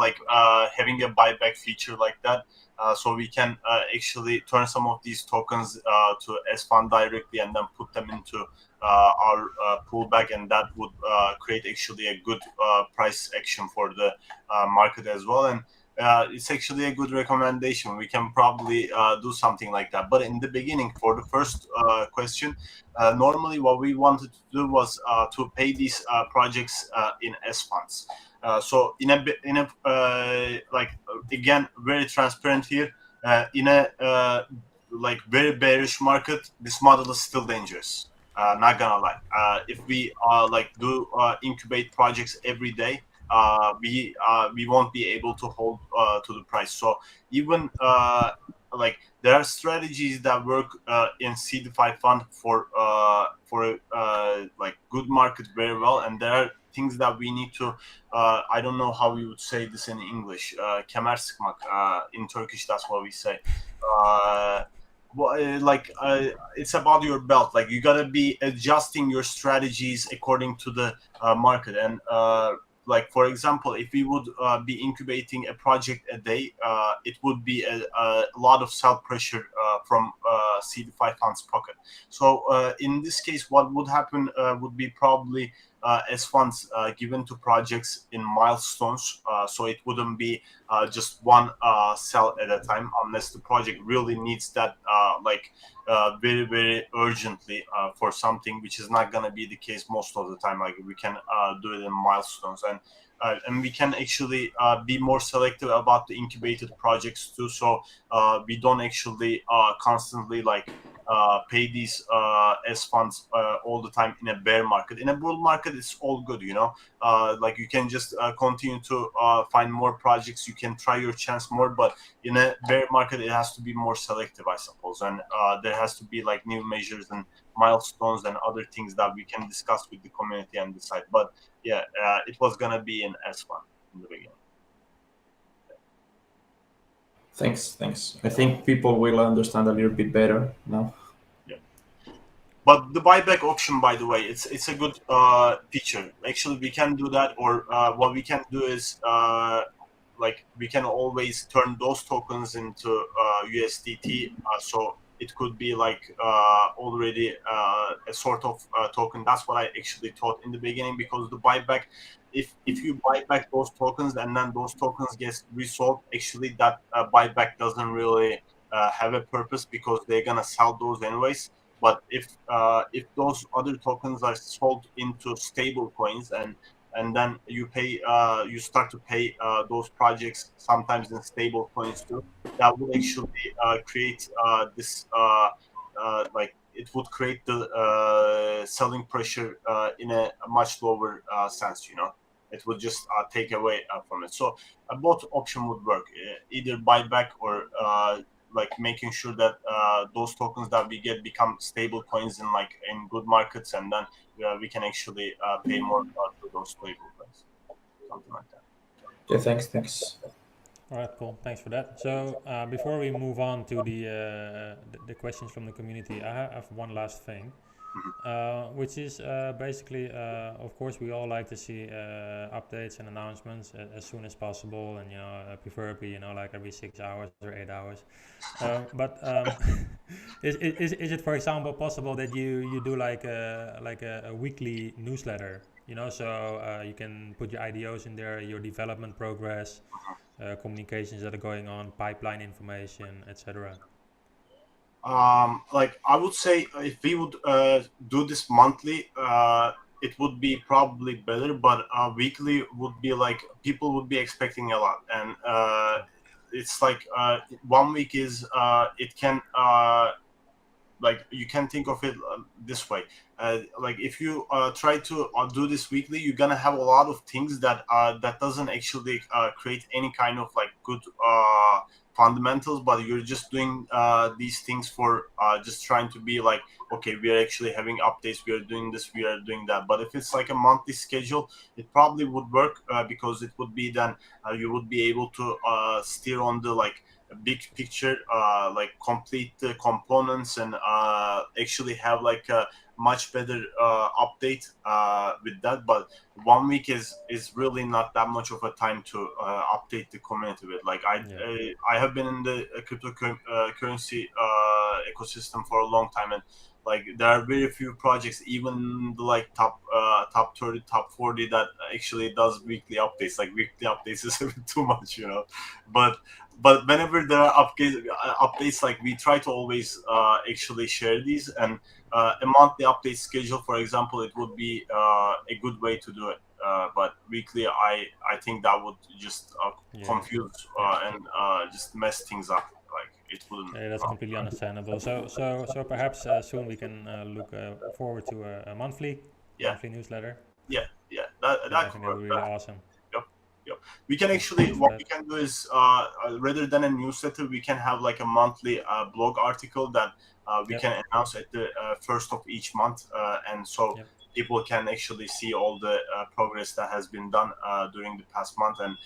having a buyback feature like that, so we can actually turn some of these tokens to SFUND directly and then put them into our pullback, and that would create actually a good price action for the market as well. And it's actually a good recommendation. We can probably do something like that. But in the beginning, for the first question, normally what we wanted to do was to pay these projects in SFUNDs. So again, very transparent here. In a very bearish market, this model is still dangerous. Not gonna lie. If we do incubate projects every day, we won't be able to hold to the price. So even there are strategies that work in Seedify Fund for good market very well, and there are things that we need to I don't know how we would say this in English. Kemer sıkmak. In Turkish, that's what we say. It's about your belt. Like, you gotta be adjusting your strategies according to the market. And for example, if we would be incubating a project a day, it would be a lot of sell pressure from Seedify Fund's pocket. So in this case, what would happen would be probably as funds given to projects in milestones. So it wouldn't be just one sell at a time, unless the project really needs that very, very urgently for something, which is not going to be the case most of the time. Like, we can do it in milestones, and we can actually be more selective about the incubated projects too. So we don't actually constantly pay these as funds all the time in a bear market. In a bull market, it's all good, you can just continue to find more projects. You can try your chance more, but in a bear market, it has to be more selective, I suppose. And there has to be new measures and milestones and other things that we can discuss with the community and decide. But yeah, it was gonna be an S1 in the beginning. Thanks. I think people will understand a little bit better now. Yeah. But the buyback option, by the way, it's a good feature. Actually, we can do that, or what we can do is we can always turn those tokens into USDT. So it could be already a sort of token. That's what I actually thought in the beginning, because the buyback, if you buy back those tokens and then those tokens get resold, actually that buyback doesn't really have a purpose, because they're gonna sell those anyways. But if those other tokens are sold into stable coins, and then you start to pay those projects sometimes in stable coins too, that will actually create this it would create the selling pressure in a much lower sense. It would just take away from it. So both option would work, either buyback or like making sure that those tokens that we get become stable coins in good markets, and then we can actually pay more to those stable coins, something like that. Yeah, thanks. All right, cool. Thanks for that. So before we move on to the questions from the community, I have one last thing, which is basically, of course, we all like to see updates and announcements as soon as possible, and preferably like every 6 hours or 8 hours. But is it, for example, possible that you do like a weekly newsletter? So you can put your IDOs in there, your development progress. Communications that are going on, pipeline information, etc. Like I would say, if we would do this monthly, it would be probably better. But weekly would be like people would be expecting a lot, and it's like 1 week is it can. Like you can think of it this way, like if you try to do this weekly, you're gonna have a lot of things that doesn't actually create any kind of like good fundamentals, but you're just doing these things for just trying to be like, okay, we are actually having updates, we are doing this, we are doing that. But if it's like a monthly schedule, it probably would work because it would be then you would be able to steer on the like big picture, like complete the components, and actually have like a much better update with that. But 1 week is really not that much of a time to update the community with. Like I have been in the cryptocurrency ecosystem for a long time, and like there are very few projects, even the like top 30, top 40, that actually does weekly updates. Like weekly updates is a bit too much, but whenever there are updates, like we try to always actually share these, and a monthly update schedule, for example, it would be a good way to do it. But weekly, I think that would just confuse and just mess things up. Like it wouldn't. Yeah, that's completely understandable. So perhaps soon we can look forward to a monthly newsletter. Yeah, that I could think that work. would be really awesome. Yep. We can actually, what we can do is, rather than a newsletter, we can have like a monthly blog article that we can announce at the first of each month, and so people can actually see all the progress that has been done during the past month. And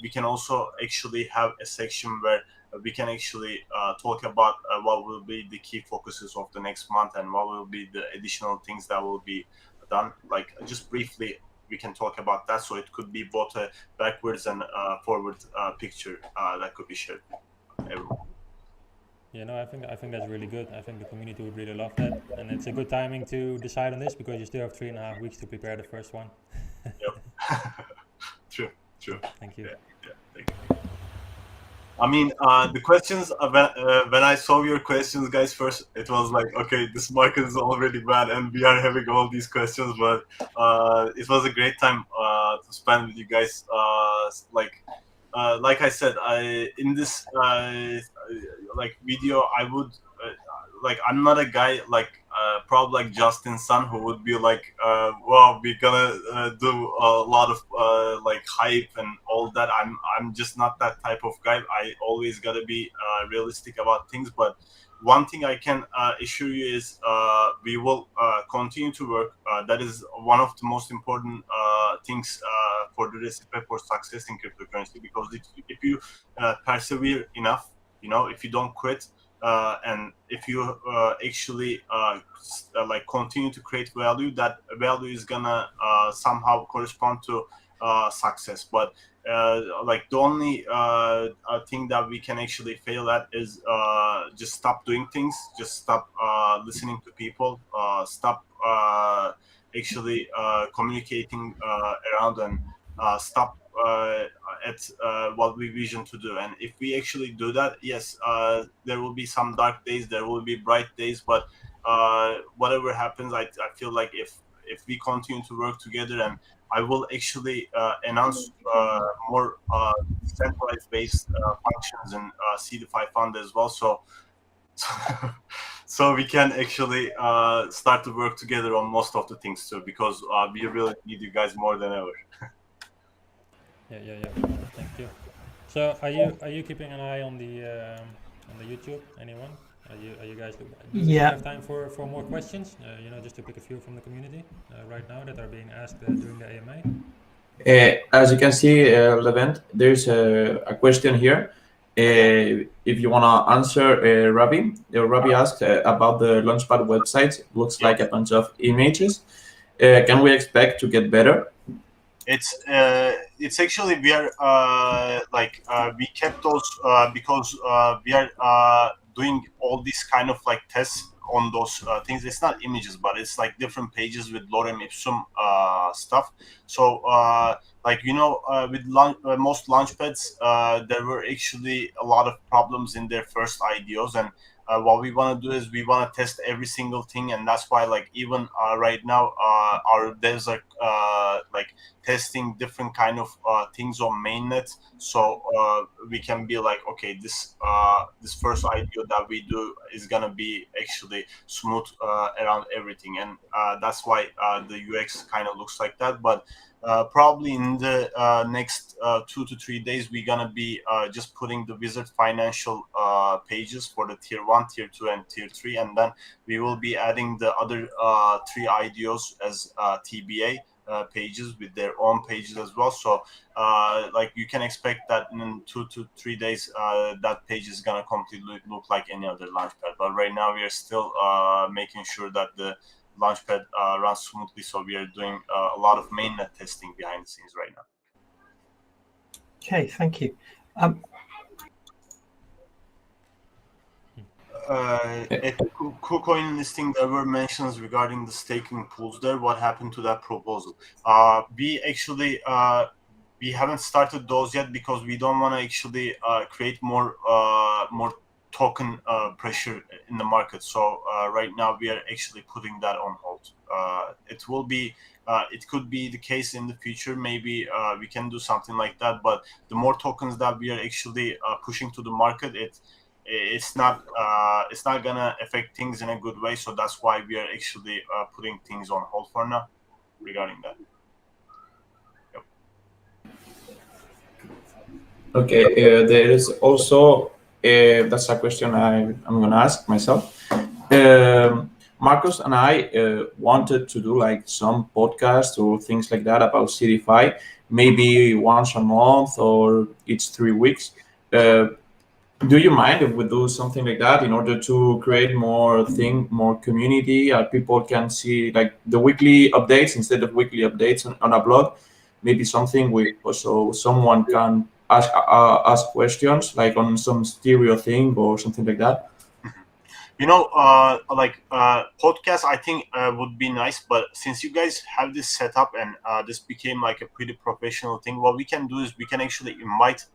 we can also actually have a section where we can actually talk about what will be the key focuses of the next month, and what will be the additional things that will be done. Like just briefly, we can talk about that. So it could be both a backwards and forward picture that could be shared with everyone. Yeah, I think that's really good. I think the community would really love that, and it's a good timing to decide on this because you still have 3.5 weeks to prepare the first one. True. Thank you. Yeah, thank you. I mean, the questions, when I saw your questions, guys, first, it was like, okay, this market is already bad and we are having all these questions, but it was a great time to spend with you guys. Like I said, in this like video, I would like, I'm not a guy like probably like Justin Sun, who would be like, well, we're gonna do a lot of like hype and all that. I'm just not that type of guy. I always gotta be realistic about things. But one thing I can assure you is we will continue to work. That is one of the most important things for the recipe for success in cryptocurrency, because if you persevere enough, if you don't quit, and if you actually like continue to create value, that value is gonna somehow correspond to success. But like the only thing that we can actually fail at is just stop doing things, just stop listening to people, stop actually communicating around, and stop at what we vision to do. And if we actually do that, yes, there will be some dark days, there will be bright days, but whatever happens, I feel like if we continue to work together, and I will actually announce more decentralized based functions in Seedify Fund as well. So so we can actually start to work together on most of the things too, because we really need you guys more than ever. Yeah. Thank you. So are you keeping an eye on the YouTube? Anyone? Are you guys do we Yeah. have time for more questions? Just to pick a few from the community right now that are being asked during the AMA. As you can see, Levent, there's a question here. If you want to answer, Ravi, Ravi asked about the Launchpad website. Looks like a bunch of images. Can we expect to get better? It's actually we are we kept those because we are doing all these kind of like tests on those things. It's not images, but it's like different pages with lorem ipsum stuff. So with most launchpads, there were actually a lot of problems in their first IDOs, and what we want to do is we want to test every single thing, and that's why like even right now our devs are testing different kind of things on mainnet, so we can be like, okay, this first idea that we do is gonna be actually smooth around everything, and that's why the UX kind of looks like that. But probably in the next 2 to 3 days, we're gonna be just putting the wizard financial pages for the tier 1, tier 2, and tier 3, and then we will be adding the other 3 IDOs as TBA pages with their own pages as well. So you can expect that in 2 to 3 days that page is gonna completely look like any other launchpad. But right now we are still making sure that the launchpad runs smoothly, so we are doing a lot of mainnet testing behind the scenes right now. Okay, thank you. At KuCoin listing, there were mentions regarding the staking pools there. What happened to that proposal? We actually we haven't started those yet because we don't want to actually create more token pressure in the market. So right now we are actually putting that on hold. It will be it could be the case in the future. Maybe we can do something like that. But the more tokens that we are actually pushing to the market, it's not gonna affect things in a good way. So that's why we are actually putting things on hold for now regarding that. Yep. Okay, there is also that's a question I'm gonna ask myself. Marcus and I wanted to do like some podcast or things like that about Seedify, maybe once a month or each 3 weeks. Do you mind if we do something like that in order to create more community? People can see like the weekly updates instead of weekly updates on a blog. Maybe something so someone can ask questions like on some stereo thing or something like that. Podcast, I think would be nice, but since you guys have this set up and this became like a pretty professional thing, what we can do is we can actually invite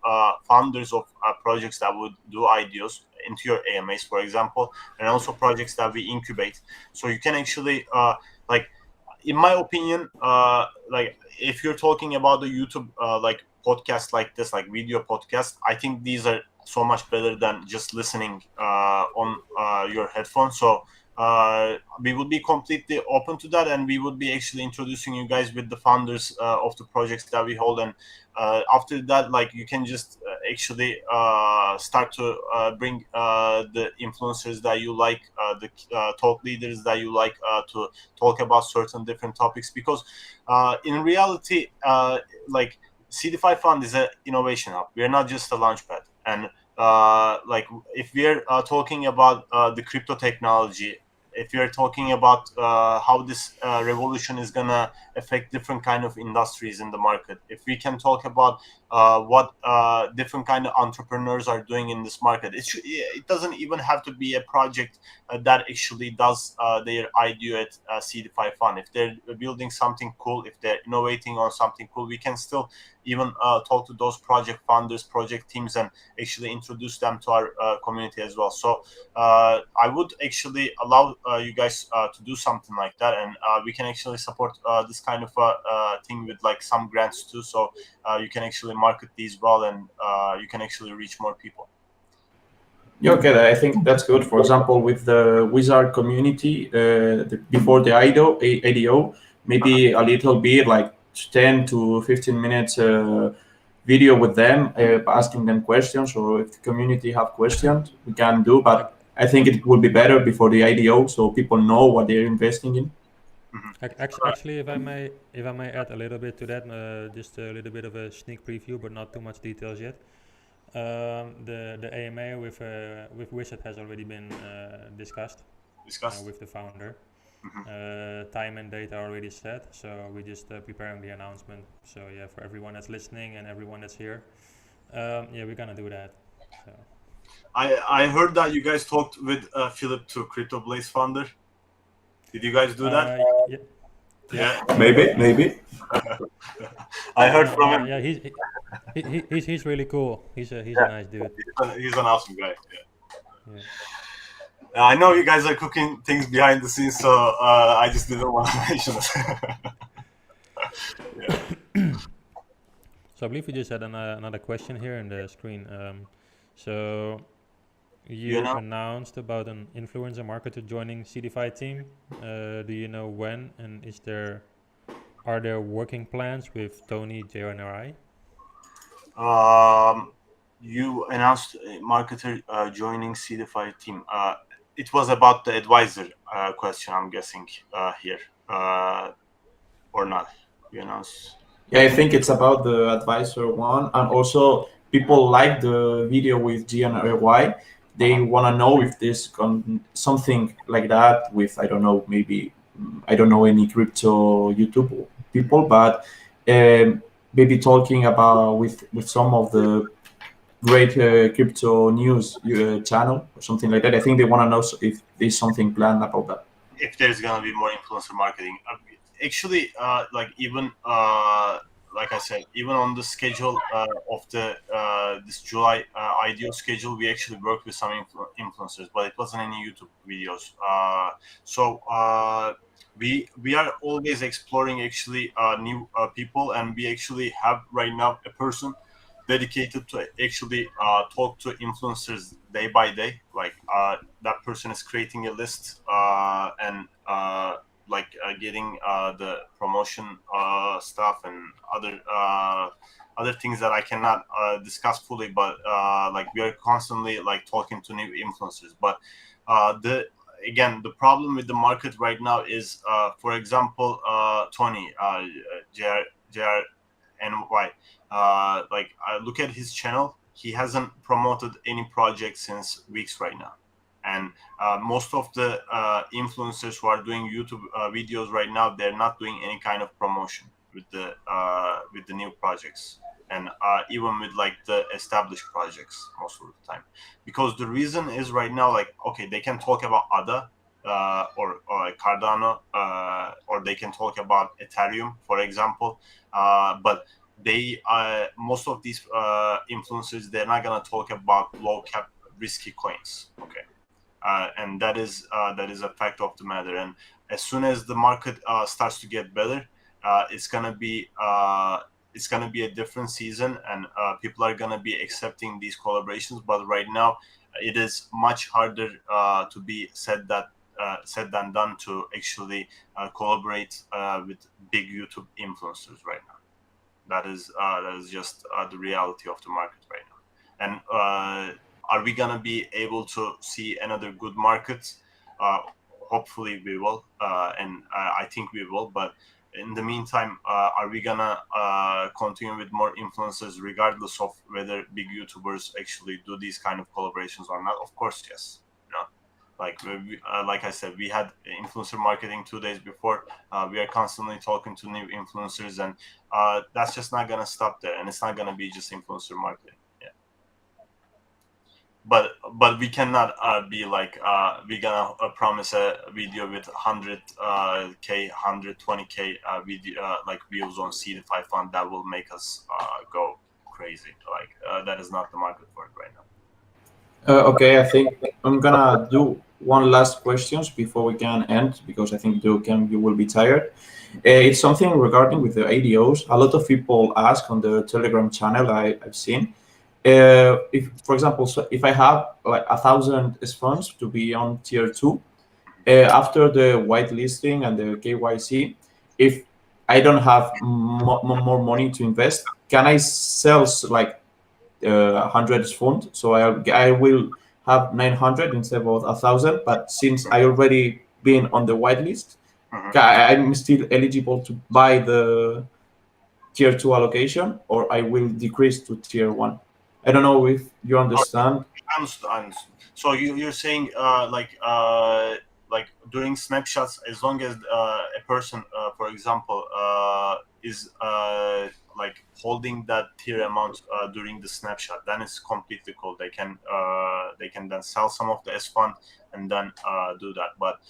founders of projects that would do ideas into your AMAs, for example, and also projects that we incubate. So you can actually in my opinion, if you're talking about the YouTube podcast like this, like video podcast, I think these are so much better than just listening on your headphones. So we would be completely open to that, and we would be actually introducing you guys with the founders of the projects that we hold. And after that, like, you can just actually start to bring the influencers that you like, the thought leaders that you like, to talk about certain different topics, because in reality, Seedify Fund is an innovation hub. We are not just a launchpad. And if we're talking about the crypto technology, if you're talking about how this revolution is gonna affect different kind of industries in the market, if we can talk about what different kind of entrepreneurs are doing in this market, it doesn't even have to be a project that actually does their idea at Seedify Fund. If they're building something cool, if they're innovating on something cool, we can still even talk to those project founders, project teams, and actually introduce them to our community as well. So I would actually allow you guys to do something like that, and we can actually support this kind of thing with like some grants too, so you can actually market these well, and you can actually reach more people. Yeah, okay, I think that's good. For example, with the wizard community, before the ADO, maybe a little bit like 10 to 15 minutes video with them, asking them questions, or if the community have questions, we can do. But I think it will be better before the IDO, so people know what they're investing in. Actually, if I may add a little bit to that, just a little bit of a sneak preview, but not too much details yet. The AMA with Wizard has already been discussed with the founder. Time and date are already set, so we're just preparing the announcement. So yeah, for everyone that's listening and everyone that's here, yeah, we're gonna do that. So. I heard that you guys talked with Philip to Crypto Blaze founder. Did you guys do that? Yeah. Maybe. I heard from him. Yeah, he's really cool. He's a nice dude. He's an awesome guy. Yeah. I know you guys are cooking things behind the scenes, so I just didn't want to mention it. So I believe we just had another question here in the screen. So you announced about an influencer marketer joining Seedify team. Do you know when, and are there working plans with Tony JRNY? You announced a marketer joining Seedify team. It was about the advisor question, I'm guessing, here, or not? You announced. Yeah, I think it's about the advisor one, and also people like the video with JRNY. They want to know if there's something like that with, I don't know, maybe, I don't know any crypto YouTube people, but maybe talking about with some of the great crypto news channel or something like that. I think they want to know if there's something planned about that. If there's gonna be more influencer marketing, actually, like even like I said, even on the schedule of the this July IDO schedule, we actually worked with some influencers, but it wasn't any YouTube videos. So we are always exploring actually new people, and we actually have right now a person dedicated to actually talk to influencers day by day. Like that person is creating a list and getting the promotion stuff and other things that I cannot discuss fully, but like we are constantly like talking to new influencers. But the problem with the market right now is, for example, Tony JRNY. Like I look at his channel, he hasn't promoted any project since weeks right now, and most of the influencers who are doing YouTube videos right now, they're not doing any kind of promotion with the new projects, and even with like the established projects most of the time, because the reason is right now, like, okay, they can talk about ADA or Cardano, or they can talk about Ethereum, for example, but they most of these influencers, they're not gonna talk about low cap risky coins. Okay, and that is a fact of the matter. And as soon as the market starts to get better, it's gonna be a different season, and people are gonna be accepting these collaborations. But right now, it is much harder to be said than done to actually collaborate with big YouTube influencers right now. That is just the reality of the market right now. And are we gonna be able to see another good market? Hopefully we will, and I think we will. But in the meantime, are we gonna continue with more influencers, regardless of whether big YouTubers actually do these kind of collaborations or not? Of course, yes. Like I said, we had influencer marketing 2 days before. We are constantly talking to new influencers, and that's just not gonna stop there. And it's not gonna be just influencer marketing. Yeah. But we cannot be like we're gonna promise a video with 100k, 120k video like views on Seedify Fund that will make us go crazy. Like that is not the market for it right now. Okay, I think I'm gonna do one last questions before we can end, because I think you will be tired. It's something regarding with the ADOs. A lot of people ask on the Telegram channel I've seen, if, for example, so if I have like 1,000 SFUNDs to be on tier 2, after the whitelisting and the KYC, if I don't have more money to invest, can I sell like 100 SFUND? So I will have 900 instead of 1,000. But since I already been on the whitelist, I'm still eligible to buy the tier 2 allocation, or I will decrease to tier 1. I don't know if you understand. I understand. So you're saying like during snapshots, as long as a person, for example, is like holding that tier amount during the snapshot, then it's completely cool. They can then sell some of the SFUND and then do that. But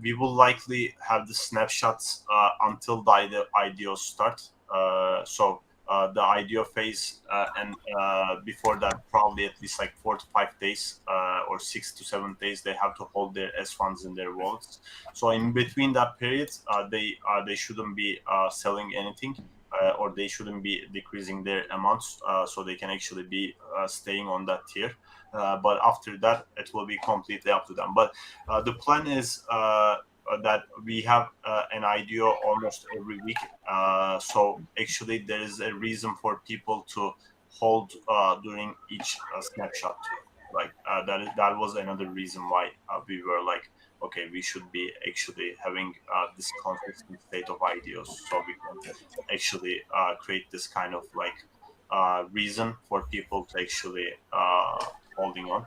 we will likely have the snapshots until the IDO start. So the IDO phase and before that, probably at least like 4 to 5 days or 6 to 7 days, they have to hold their SFUNDs in their wallets. So in between that period, they shouldn't be selling anything, or they shouldn't be decreasing their amounts, so they can actually be staying on that tier. But after that, it will be completely up to them. But the plan is that we have an IDO almost every week. So actually, there is a reason for people to hold during each snapshot. Like that was another reason why we were like, okay, we should be actually having this consistent state of IDOs, so we can actually create this kind of like reason for people to actually holding on,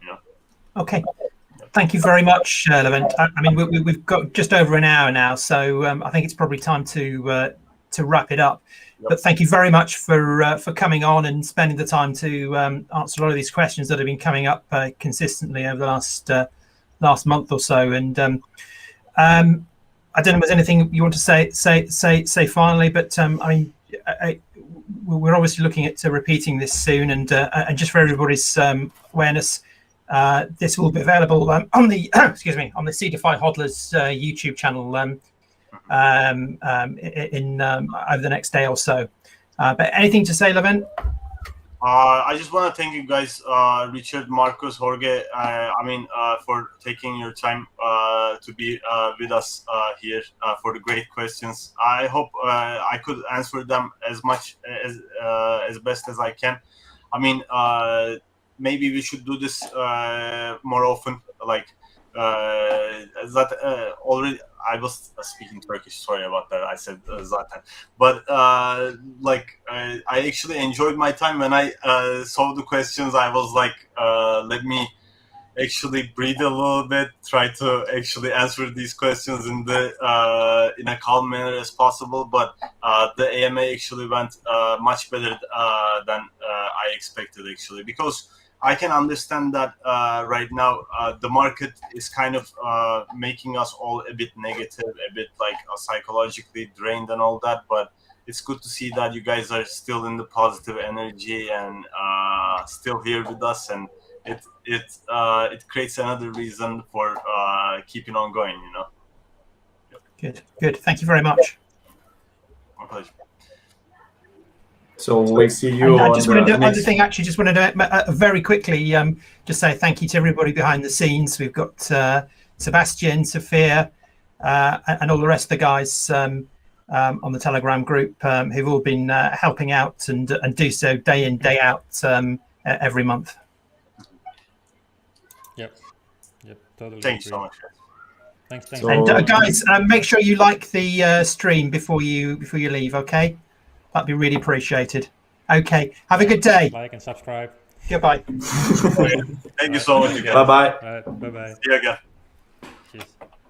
you know. Okay. Thank you very much, Levent. I mean, we've got just over an hour now, so I think it's probably time to wrap it up. Yep. But thank you very much for coming on and spending the time to answer a lot of these questions that have been coming up consistently over the last month or so. And I don't know if there's anything you want to say finally, but I mean, we're obviously looking at repeating this soon, and just for everybody's awareness. This will be available on the on the Seedify HODLers YouTube channel in over the next day or so. But anything to say, Levent? I just want to thank you guys, Richard, Marcus, Jorge. I mean, for taking your time to be with us here for the great questions. I hope I could answer them as much as best as I can. I mean. Maybe we should do this more often. Like that already. I was speaking Turkish. Sorry about that. I said zaten. But like I actually enjoyed my time when I saw the questions. I was like, let me actually breathe a little bit. Try to actually answer these questions in a calm manner as possible. But the AMA actually went much better than I expected, actually, because I can understand that right now the market is kind of making us all a bit negative, a bit like psychologically drained and all that. But it's good to see that you guys are still in the positive energy and still here with us, and it creates another reason for keeping on going. You know. Good. Thank you very much. My pleasure. So we'll see you. I just want to do another thing. Actually, just want to do very quickly. Just say thank you to everybody behind the scenes. We've got Sebastian, Sophia, and all the rest of the guys on the Telegram group who've all been helping out and do so day in, day out every month. Yep, totally. Thanks so much. Thanks. So, and guys, make sure you like the stream before you leave. Okay. That'd be really appreciated. Okay. Have a good day. Like and subscribe. Goodbye. Thank you so much again. Bye-bye. Bye-bye. See you again.